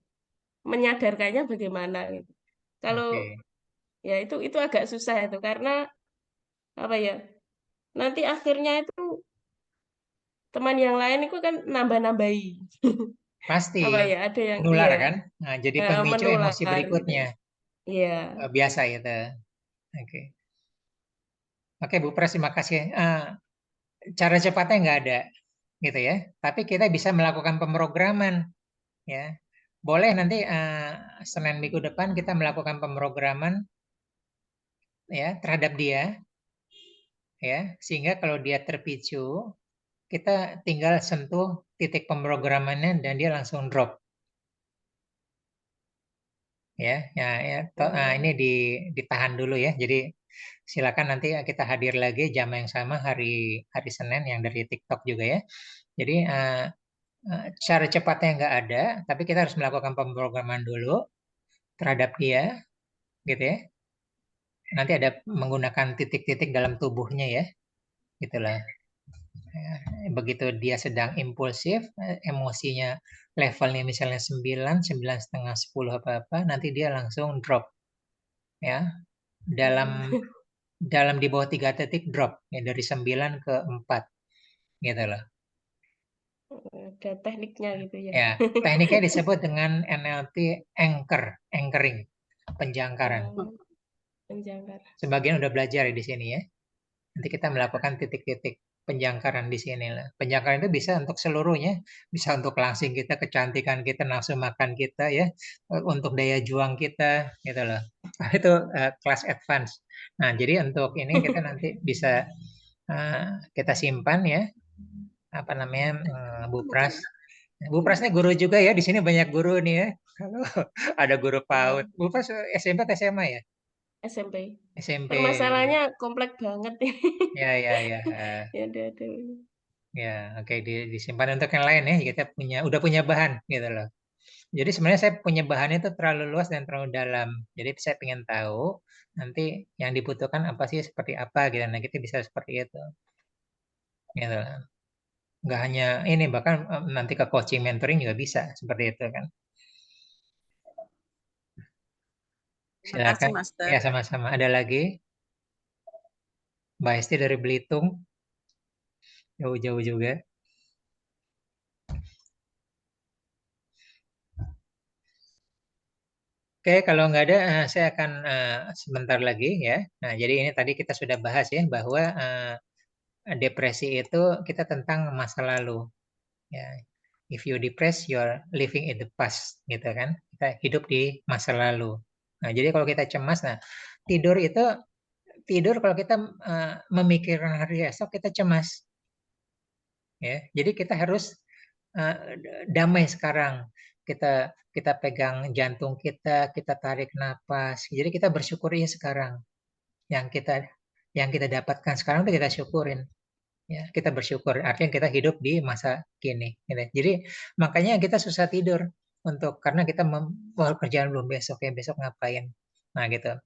menyadarkannya bagaimana gitu. Kalau ya itu agak susah itu karena apa ya, nanti akhirnya itu teman yang lain itu kan nambah-nambahi. Pasti Apa ya, ada yang menular iya kan. Nah, jadi pemicu menular emosi gitu. berikutnya. Iya. biasa itu. Oke. Oke, Bu Pras, terima kasih. Cara cepatnya nggak ada, gitu ya. Tapi kita bisa melakukan pemrograman, ya. Boleh nanti Senin minggu depan kita melakukan pemrograman, ya, terhadap dia, ya, sehingga kalau dia terpicu, kita tinggal sentuh titik pemrogramannya dan dia langsung drop. Ya, ini ditahan dulu ya. Jadi silakan nanti kita hadir lagi jam yang sama hari Senin yang dari TikTok juga ya. Jadi cara cepatnya nggak ada, tapi kita harus melakukan pemrograman dulu terhadap dia, gitu ya. Nanti ada menggunakan titik-titik dalam tubuhnya ya, gitulah. Begitu dia sedang impulsif, emosinya levelnya misalnya 9, 9,5, 10 apa-apa, nanti dia langsung drop. Ya, dalam di bawah 3 detik drop, ya, dari 9 ke 4, gitu loh. Ada tekniknya gitu ya. Ya, tekniknya disebut dengan NLP anchoring, penjangkaran. Penjangkar. Sebagian udah belajar ya di sini ya. Nanti kita melakukan titik-titik penjangkaran di sini lah. Penjangkaran itu bisa untuk seluruhnya, bisa untuk langsing kita, kecantikan kita, nafsu makan kita ya, untuk daya juang kita, gitu loh. Itu kelas advance. Nah, jadi untuk ini kita nanti bisa kita simpan ya, apa namanya, Bu Pras. Bu Prasnya guru juga ya, di sini banyak guru nih ya. Kalau ada guru PAUD. Bu Pras SMP atau SMA ya? SMP. SMP. Permasalahannya kompleks banget nih. Ya, ya, ya. Ya, ada. Ya, oke, disimpan untuk yang lain ya. Kita udah punya bahan gitu loh. Jadi sebenarnya saya punya bahannya itu terlalu luas dan terlalu dalam. Jadi saya ingin tahu nanti yang dibutuhkan apa sih, seperti apa gitu. Nah, kita bisa seperti itu. Gitu loh. Nggak hanya ini, bahkan nanti ke coaching mentoring juga bisa seperti itu kan. Terima kasih, Silakan. Master. Ya, sama-sama. Ada lagi? Mbak Esti dari Belitung. Jauh-jauh juga. Oke, kalau nggak ada, saya akan sebentar lagi ya. Nah, jadi ini tadi kita sudah bahas ya, bahwa depresi itu kita tentang masa lalu. Ya, if you depressed, you're living in the past, gitu kan? Kita hidup di masa lalu. Nah, jadi kalau kita cemas, nah tidur kalau kita memikirkan hari esok kita cemas. Ya, jadi kita harus uh, damai sekarang. Kita pegang jantung kita tarik napas. Jadi kita bersyukur ya sekarang. Yang kita dapatkan sekarang itu kita syukurin. Ya, kita bersyukur. Artinya kita hidup di masa kini. Gitu. Jadi makanya kita susah tidur karena kita kerjaan belum besok ya, besok ngapain. Nah, gitu.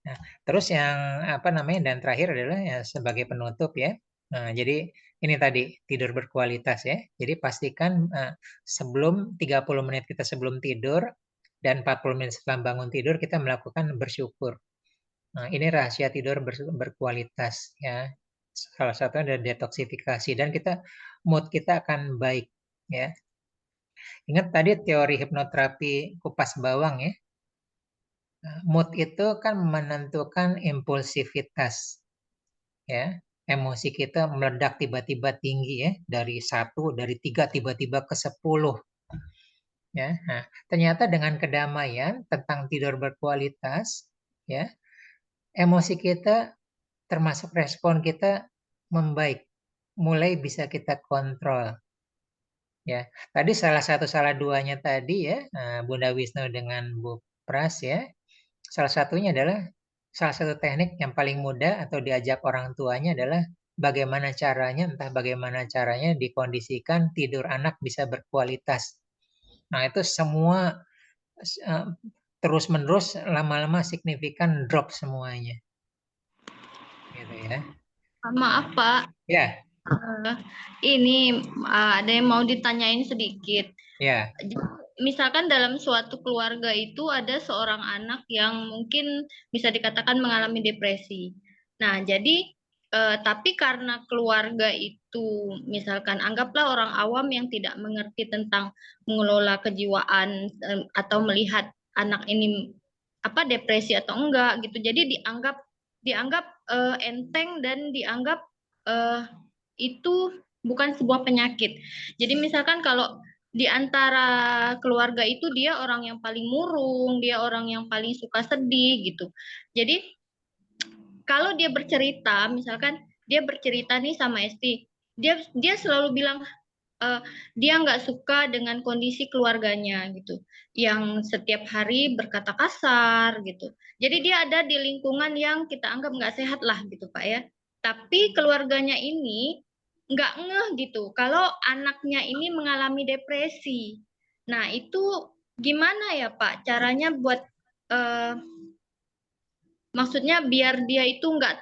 Nah, terus yang apa namanya, dan terakhir adalah ya sebagai penutup ya. Nah, jadi ini tadi tidur berkualitas ya. Jadi pastikan sebelum 30 menit kita sebelum tidur dan 40 menit setelah bangun tidur kita melakukan bersyukur. Nah, ini rahasia tidur berkualitas ya. Salah satunya adalah detoksifikasi dan mood kita akan baik ya. Ingat tadi teori hipnoterapi kupas bawang ya. Mood itu kan menentukan impulsivitas ya. Emosi kita meledak tiba-tiba tinggi ya, dari 1, dari 3 tiba-tiba ke 10 ya. Nah, ternyata dengan kedamaian tentang tidur berkualitas ya, emosi kita termasuk respon kita membaik, mulai bisa kita kontrol ya. Tadi salah duanya tadi ya, Bunda Wisnu dengan Bu Pras ya. Salah satunya adalah salah satu teknik yang paling mudah atau diajak orang tuanya adalah entah bagaimana caranya dikondisikan tidur anak bisa berkualitas. Nah, itu semua uh, terus-menerus lama-lama signifikan drop semuanya. Gitu ya. Maaf Pak, Ya, ini ada yang mau ditanyain sedikit. ya. Misalkan dalam suatu keluarga itu ada seorang anak yang mungkin bisa dikatakan mengalami depresi. Nah, jadi tapi karena keluarga itu misalkan anggaplah orang awam yang tidak mengerti tentang mengelola kejiwaan atau melihat anak ini depresi atau enggak gitu. Jadi dianggap enteng dan dianggap itu bukan sebuah penyakit. Jadi misalkan kalau di antara keluarga itu dia orang yang paling murung, dia orang yang paling suka sedih gitu. Jadi kalau dia bercerita, misalkan dia bercerita nih sama Esti, dia selalu bilang dia nggak suka dengan kondisi keluarganya gitu, yang setiap hari berkata kasar gitu. Jadi dia ada di lingkungan yang kita anggap nggak sehat lah gitu Pak ya. Tapi keluarganya ini nggak ngeh gitu kalau anaknya ini mengalami depresi. Nah itu gimana ya Pak caranya buat maksudnya biar dia itu nggak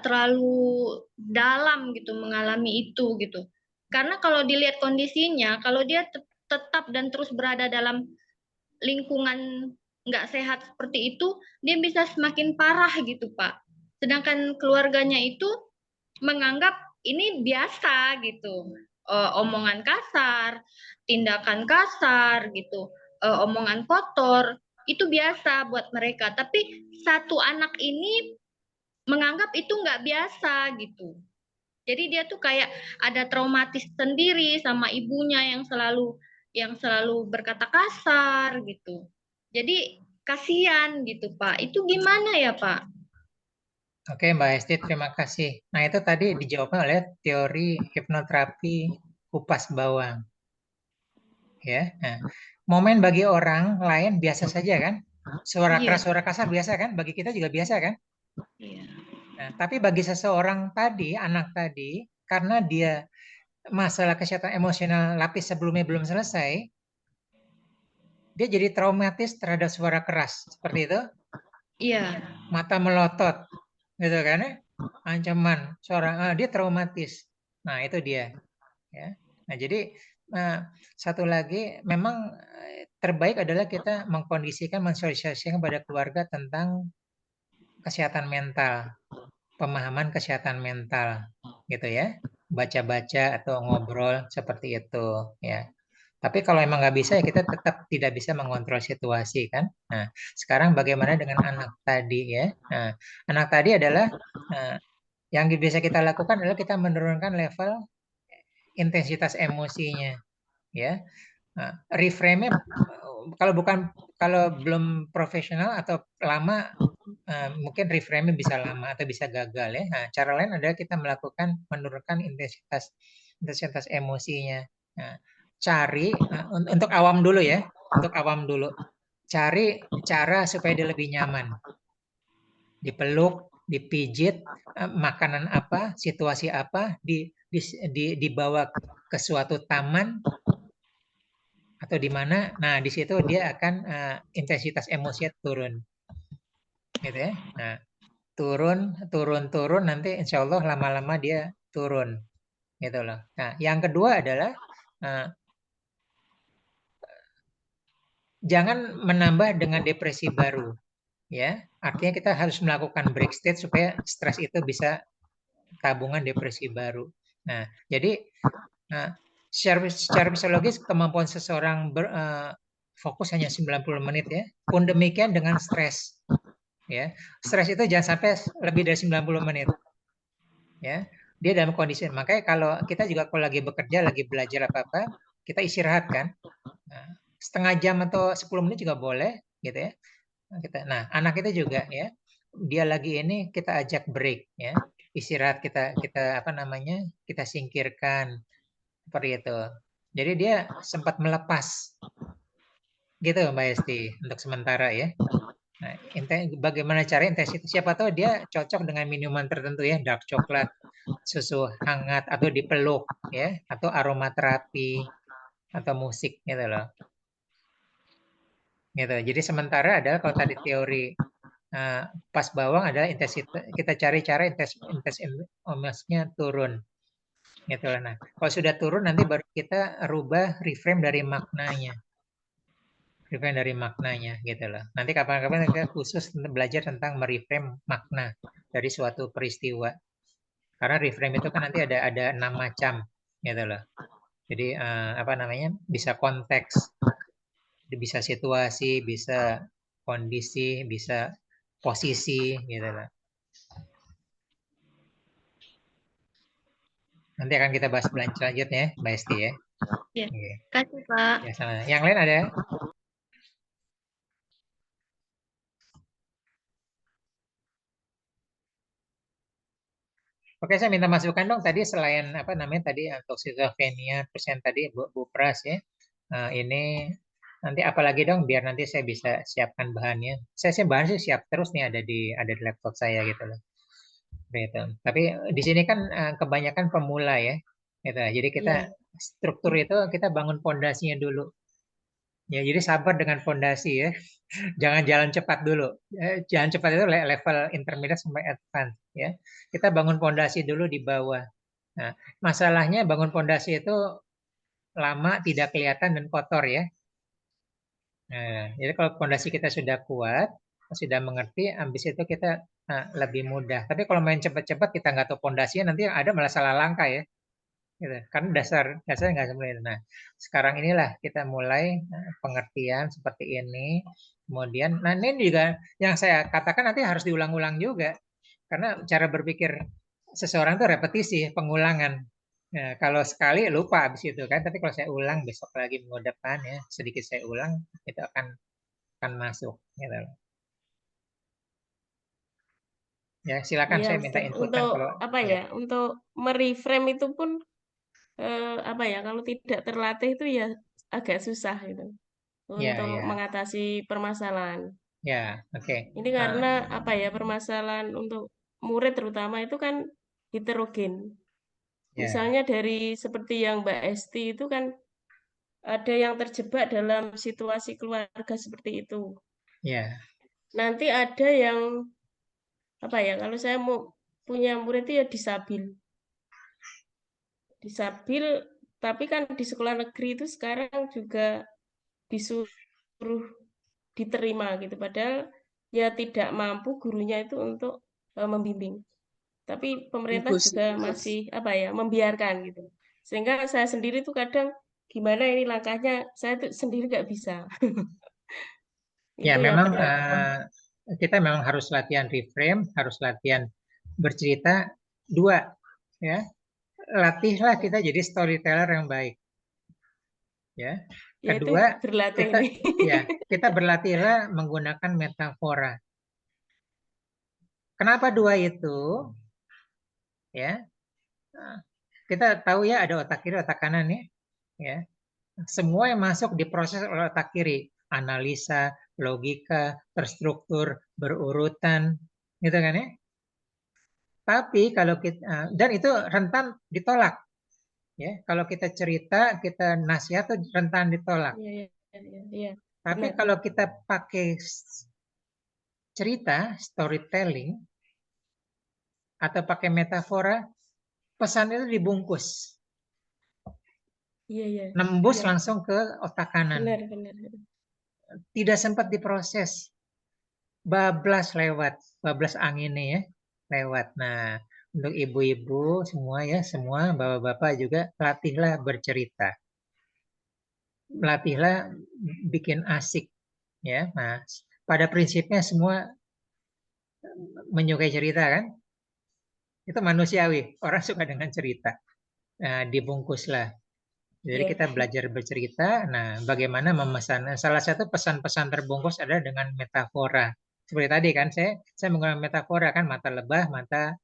terlalu dalam gitu mengalami itu gitu. Karena kalau dilihat kondisinya, kalau dia tetap dan terus berada dalam lingkungan nggak sehat seperti itu, dia bisa semakin parah gitu Pak. Sedangkan keluarganya itu menganggap ini biasa gitu. Omongan kasar, tindakan kasar gitu, omongan kotor, itu biasa buat mereka. Tapi satu anak ini menganggap itu nggak biasa gitu. Jadi dia tuh kayak ada traumatis sendiri sama ibunya yang selalu berkata kasar gitu. Jadi kasihan gitu Pak. Itu gimana ya Pak? Oke, Mbak Hesti, terima kasih. Nah, itu tadi dijawabkan oleh teori hipnoterapi kupas bawang. Ya, nah, momen bagi orang lain biasa saja kan? Suara Iya. keras, suara kasar biasa kan? Bagi kita juga biasa kan? Iya. Nah, tapi bagi seseorang tadi, anak tadi, karena dia masalah kesehatan emosional lapis sebelumnya belum selesai, dia jadi traumatis terhadap suara keras. Seperti itu, Iya. mata melotot, gitu kan ya? Ancaman, suara, dia traumatis. Nah, itu dia. Ya. Nah, jadi satu lagi, memang terbaik adalah kita mengkondisikan, mensosialisasikan kepada keluarga tentang kesehatan mental, pemahaman kesehatan mental, gitu ya. Baca-baca atau ngobrol seperti itu, ya. Tapi kalau emang nggak bisa, ya kita tetap tidak bisa mengontrol situasi kan. Nah, sekarang bagaimana dengan anak tadi ya? Nah, anak tadi adalah yang bisa kita lakukan adalah kita menurunkan level intensitas emosinya, ya. Nah, reframe-nya kalau belum profesional atau lama, mungkin reframe-nya bisa lama atau bisa gagal ya. Nah, cara lain adalah kita menurunkan intensitas emosinya. Nah, cari untuk awam dulu ya, untuk awam dulu. Cari cara supaya dia lebih nyaman. Dipeluk, dipijit, makanan apa, situasi apa, dibawa ke suatu taman atau di mana. Nah, di situ dia akan intensitas emosinya turun. Gitu ya. Nah, turun nanti insya Allah lama-lama dia turun. Gitu loh. Nah, yang kedua adalah jangan menambah dengan depresi baru. Ya, artinya kita harus melakukan break state supaya stres itu bisa tabungan depresi baru. Nah, jadi secara fisiologis kemampuan seseorang fokus hanya 90 menit ya. Pun demikian dengan stres. Ya, stres itu jangan sampai lebih dari 90 menit. Ya, dia dalam kondisi. Makanya kalau kita juga kalau lagi bekerja, lagi belajar apa-apa, kita istirahat kan. Nah, setengah jam atau 10 menit juga boleh, gitu ya. Nah, anak itu juga ya, dia lagi ini kita ajak break ya, istirahat kita singkirkan seperti itu. Jadi dia sempat melepas, gitu Mbak Esti untuk sementara ya. Nah, bagaimana cara intensitas? Siapa tahu dia cocok dengan minuman tertentu ya, dark coklat, susu hangat atau dipeluk ya, atau aromaterapi atau musik gitu loh. Gitu. Jadi sementara adalah kalau tadi teori pas bawang adalah intensitas, kita cari cara intensitas emosinya turun. Gitu lah. Nah, kalau sudah turun nanti baru kita rubah reframe dari maknanya. Reframe dari maknanya gitu loh. Nanti kapan-kapan kita khusus belajar tentang mereframe makna dari suatu peristiwa. Karena reframe itu kan nanti ada 6 macam gitu loh. Jadi bisa konteks, bisa situasi, bisa kondisi, bisa posisi gitu lah. Nanti akan kita bahas selanjutnya ya, Mbak Esti ya. Ya. Oke. Kasih Pak. Ya, sama. Yang lain ada? Oke, saya minta masukan dong tadi selain apa namanya tadi untuk schizophrenia, terus yang tadi Bu Pras ya. Ini nanti apalagi dong biar nanti saya bisa siapkan bahannya. Saya sih bahan sih siap terus nih ada di laptop saya gitu loh. Gitu. Tapi di sini kan kebanyakan pemula ya. Gitu. Jadi kita Iya. struktur itu kita bangun pondasinya dulu. Ya, jadi sabar dengan pondasi ya. Jangan jalan cepat dulu. Jalan cepat itu level intermediate sampai advance ya. Kita bangun pondasi dulu di bawah. Nah, masalahnya bangun pondasi itu lama, tidak kelihatan dan kotor ya. Nah, jadi kalau pondasi kita sudah kuat, sudah mengerti, habis itu kita lebih mudah. Tapi kalau main cepat-cepat kita nggak tahu pondasinya, nanti ada malah salah langkah ya. Gitu. Karena dasarnya nggak seperti itu. Nah, sekarang inilah kita mulai pengertian seperti ini. Kemudian, nah ini juga yang saya katakan nanti harus diulang-ulang juga. Karena cara berpikir seseorang itu repetisi, pengulangan. Nah, kalau sekali lupa habis itu kan, tapi kalau saya ulang besok lagi minggu depan ya, sedikit saya ulang itu akan masuk. Gitu. Ya, silakan Iya, saya minta Ustaz. inputan Untuk kalau apa ya. ya? Untuk mereframe itu pun apa ya? Kalau tidak terlatih itu ya agak susah gitu Ya, untuk ya. mengatasi permasalahan. Ya, oke. Ini karena apa ya? Permasalahan untuk murid terutama itu kan heterogen. Ya, Misalnya dari seperti yang Mbak Esti itu kan ada yang terjebak dalam situasi keluarga seperti itu. ya, Nanti ada yang apa ya? Kalau saya mau punya murid itu ya disabil. Disabil, tapi kan di sekolah negeri itu sekarang juga disuruh diterima gitu. Padahal ya tidak mampu gurunya itu untuk membimbing. Tapi pemerintah Inklusi. juga masih apa ya membiarkan gitu. Sehingga saya sendiri tuh kadang gimana ini langkahnya saya tuh sendiri nggak bisa. ya Itu yang memang pertama. kita memang harus latihan reframe, harus latihan bercerita dua, ya. Latihlah kita jadi storyteller yang baik, ya. Ya itu Kedua, berlatih kita nih. ya kita berlatihlah menggunakan metafora. Kenapa dua itu? Ya, kita tahu ya ada otak kiri, otak kanan ya. Ya, semua yang masuk diproses oleh otak kiri, analisa, logika, terstruktur, berurutan, gitu kan ya. Tapi kalau kita dan itu rentan ditolak, ya. Kalau kita cerita, kita nasihat itu rentan ditolak. Iya, iya, iya, iya. Tapi Benar. kalau kita pakai cerita, storytelling atau pakai metafora, pesan itu dibungkus, Iya, iya. nembus Benar. langsung ke otak kanan. Benar, benar. Tidak sempat diproses, bablas lewat, bablas anginnya ya, lewat. Nah, untuk ibu-ibu semua ya, semua bapak-bapak juga latihlah bercerita. Latihlah bikin asik ya. Nah, pada prinsipnya semua menyukai cerita kan? Itu manusiawi. Orang suka dengan cerita. Nah, dibungkuslah. Jadi Iya. kita belajar bercerita. Nah, bagaimana memesan? Salah satu pesan-pesan terbungkus adalah dengan metafora. Seperti tadi kan, saya menggunakan metafora kan, mata lebah, mata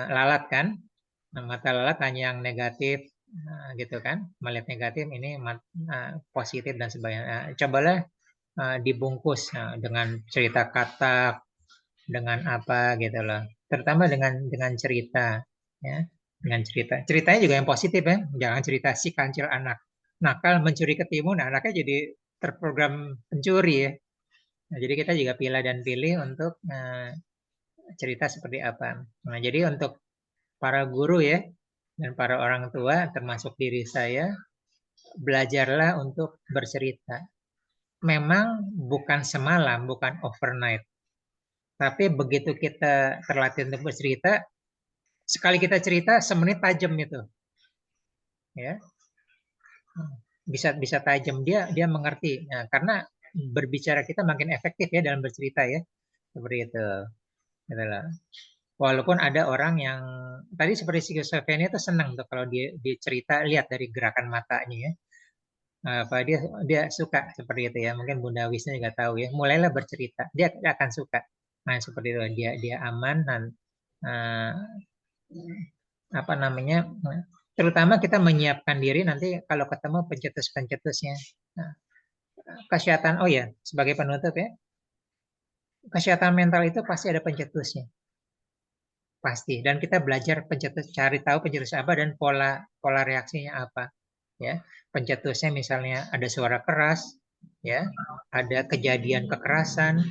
lalat kan. Nah, mata lalat hanya yang negatif, gitu kan. Melihat negatif ini positif dan sebagainya. Nah, cobalah dibungkus dengan cerita katak, dengan apa gitu loh. Terutama dengan cerita, ya. Dengan cerita. Ceritanya juga yang positif ya. Jangan cerita si kancil anak nakal mencuri ketimun, anaknya jadi terprogram pencuri ya. Nah, jadi kita juga pilih dan pilih untuk cerita seperti apa. Nah, jadi untuk para guru ya dan para orang tua termasuk diri saya, belajarlah untuk bercerita. Memang bukan semalam, bukan overnight. Tapi begitu kita terlatih untuk bercerita, sekali kita cerita semenit tajam itu. Ya. Bisa tajam dia mengerti. Nah, karena berbicara kita makin efektif ya dalam bercerita ya. Seperti itu. Gitu loh. Walaupun ada orang yang tadi seperti schizophrenia itu senang tuh kalau dia cerita, lihat dari gerakan matanya ya. Apa dia suka seperti itu ya. Mungkin Bunda Wisnu juga tahu ya. Mulailah bercerita, dia akan suka. Nah, seperti itu dia aman dan apa namanya? Terutama kita menyiapkan diri nanti kalau ketemu pencetus-pencetusnya. Nah, kesehatan, oh ya, sebagai penutup ya. Kesehatan mental itu pasti ada pencetusnya. Pasti. Dan kita belajar pencetus, cari tahu pencetus apa dan pola reaksinya apa. Ya, pencetusnya misalnya ada suara keras, ya, ada kejadian kekerasan,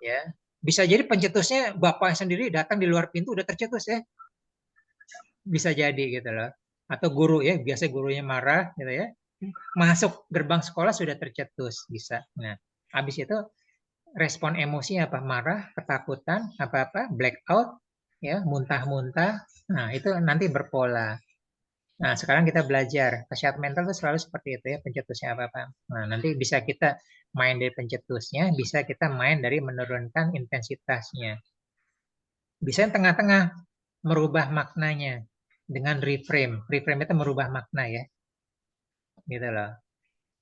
ya. Bisa jadi pencetusnya bapak sendiri datang di luar pintu udah tercetus ya. Bisa jadi gitu loh. Atau guru ya, biasa gurunya marah gitu ya. Masuk gerbang sekolah sudah tercetus, bisa. Nah, habis itu respon emosi apa? Marah, ketakutan, apa-apa, blackout, ya, muntah-muntah. Nah, itu nanti berpola. Nah, sekarang kita belajar. Kesehatan mental itu selalu seperti itu ya, pencetusnya apa-apa. Nah, nanti bisa kita main dari pencetusnya, bisa kita main dari menurunkan intensitasnya. Bisa yang tengah-tengah, merubah maknanya dengan reframe. Reframe itu merubah makna ya. Gitu loh.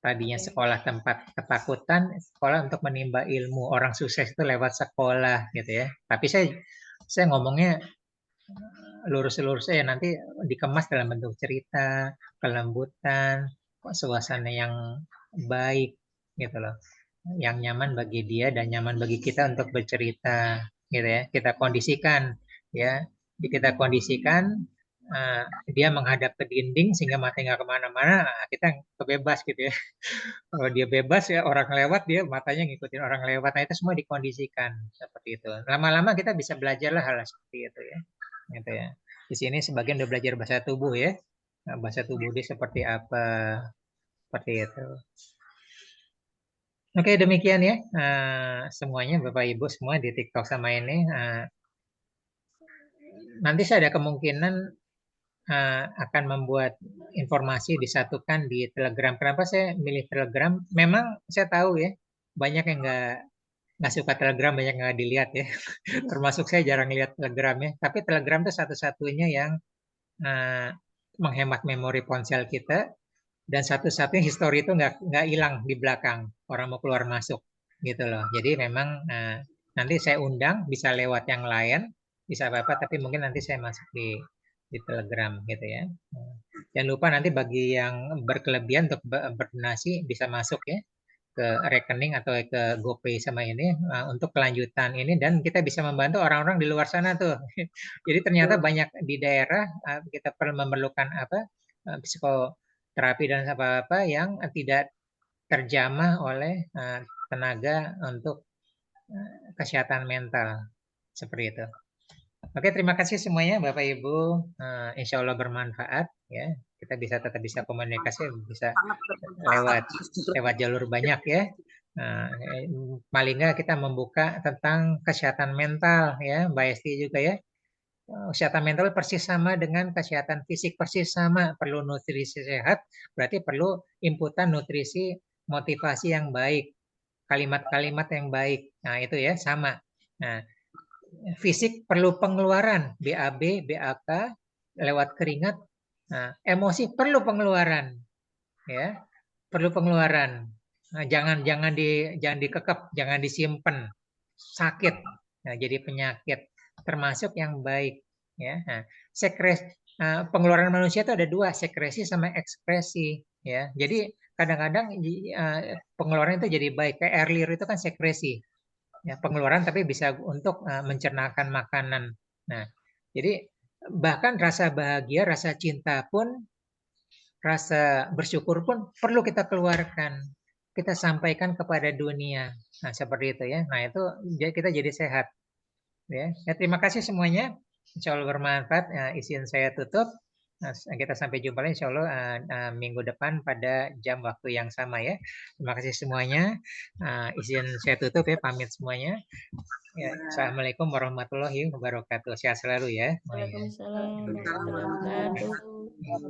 Tadinya sekolah tempat ketakutan, sekolah untuk menimba ilmu. Orang sukses itu lewat sekolah gitu ya. Tapi saya ngomongnya lurus-lurus ya, nanti dikemas dalam bentuk cerita, kelembutan, suasana yang baik gitu loh. Yang nyaman bagi dia dan nyaman bagi kita untuk bercerita gitu ya. Kita kondisikan ya. Kita kondisikan dia menghadap ke dinding sehingga matanya nggak kemana-mana, kita kebebas gitu ya. Kalau dia bebas ya orang lewat dia matanya ngikutin orang lewat. Nah itu semua dikondisikan seperti itu. Lama-lama kita bisa belajarlah hal seperti itu ya. Gitu ya. Di sini sebagian udah belajar bahasa tubuh ya. Nah, bahasa tubuh dia seperti apa, seperti itu. Oke, demikian ya semuanya Bapak Ibu semua di TikTok sama ini. Nanti saya ada kemungkinan akan membuat informasi disatukan di Telegram. Kenapa saya milih Telegram? Memang saya tahu ya banyak yang nggak suka Telegram, banyak yang nggak dilihat ya. Termasuk saya jarang lihat Telegram ya. Tapi Telegram itu satu-satunya yang menghemat memori ponsel kita dan satu-satunya histori itu nggak hilang di belakang orang mau keluar masuk gitu loh. Jadi memang nanti saya undang bisa lewat yang lain bisa apa-apa tapi mungkin nanti saya masuk di Telegram gitu ya. Jangan lupa nanti bagi yang berkelebihan untuk berdonasi bisa masuk ya ke rekening atau ke GoPay sama ini untuk kelanjutan ini dan kita bisa membantu orang-orang di luar sana tuh. Jadi ternyata banyak di daerah kita perlu memerlukan psikoterapi dan apa-apa yang tidak terjamah oleh tenaga untuk kesehatan mental seperti itu. Oke, terima kasih semuanya Bapak Ibu. Insya Allah bermanfaat ya. Kita tetap bisa komunikasi, bisa lewat jalur banyak ya. Paling nggak kita membuka tentang kesehatan mental ya, Mbak Esti juga ya. Kesehatan mental persis sama dengan kesehatan fisik, persis sama. Perlu nutrisi sehat, berarti perlu inputan nutrisi, motivasi yang baik, kalimat-kalimat yang baik. Nah itu ya sama. Nah fisik perlu pengeluaran, BAB, BAK, lewat keringat. Nah, emosi perlu pengeluaran, ya, perlu pengeluaran. Nah, jangan dikekep, jangan disimpan, sakit, nah, jadi penyakit, termasuk yang baik, ya. Nah, pengeluaran manusia itu ada dua, sekresi sama ekspresi, ya. Jadi kadang-kadang pengeluaran itu jadi baik, kayak air liur itu kan sekresi. Ya, pengeluaran tapi bisa untuk mencernakan makanan. Nah, jadi bahkan rasa bahagia, rasa cinta pun, rasa bersyukur pun perlu kita keluarkan. Kita sampaikan kepada dunia. Nah, seperti itu ya. Nah, itu kita jadi sehat. Ya, terima kasih semuanya. Insya Allah bermanfaat. Izin saya tutup. Nah, kita sampai jumpa lagi insya Allah minggu depan pada jam waktu yang sama ya. Terima kasih semuanya. Izin saya tutup ya, pamit semuanya. Ya, Assalamualaikum warahmatullahi wabarakatuh. Sehat selalu ya. Waalaikumsalam warahmatullahi wabarakatuh.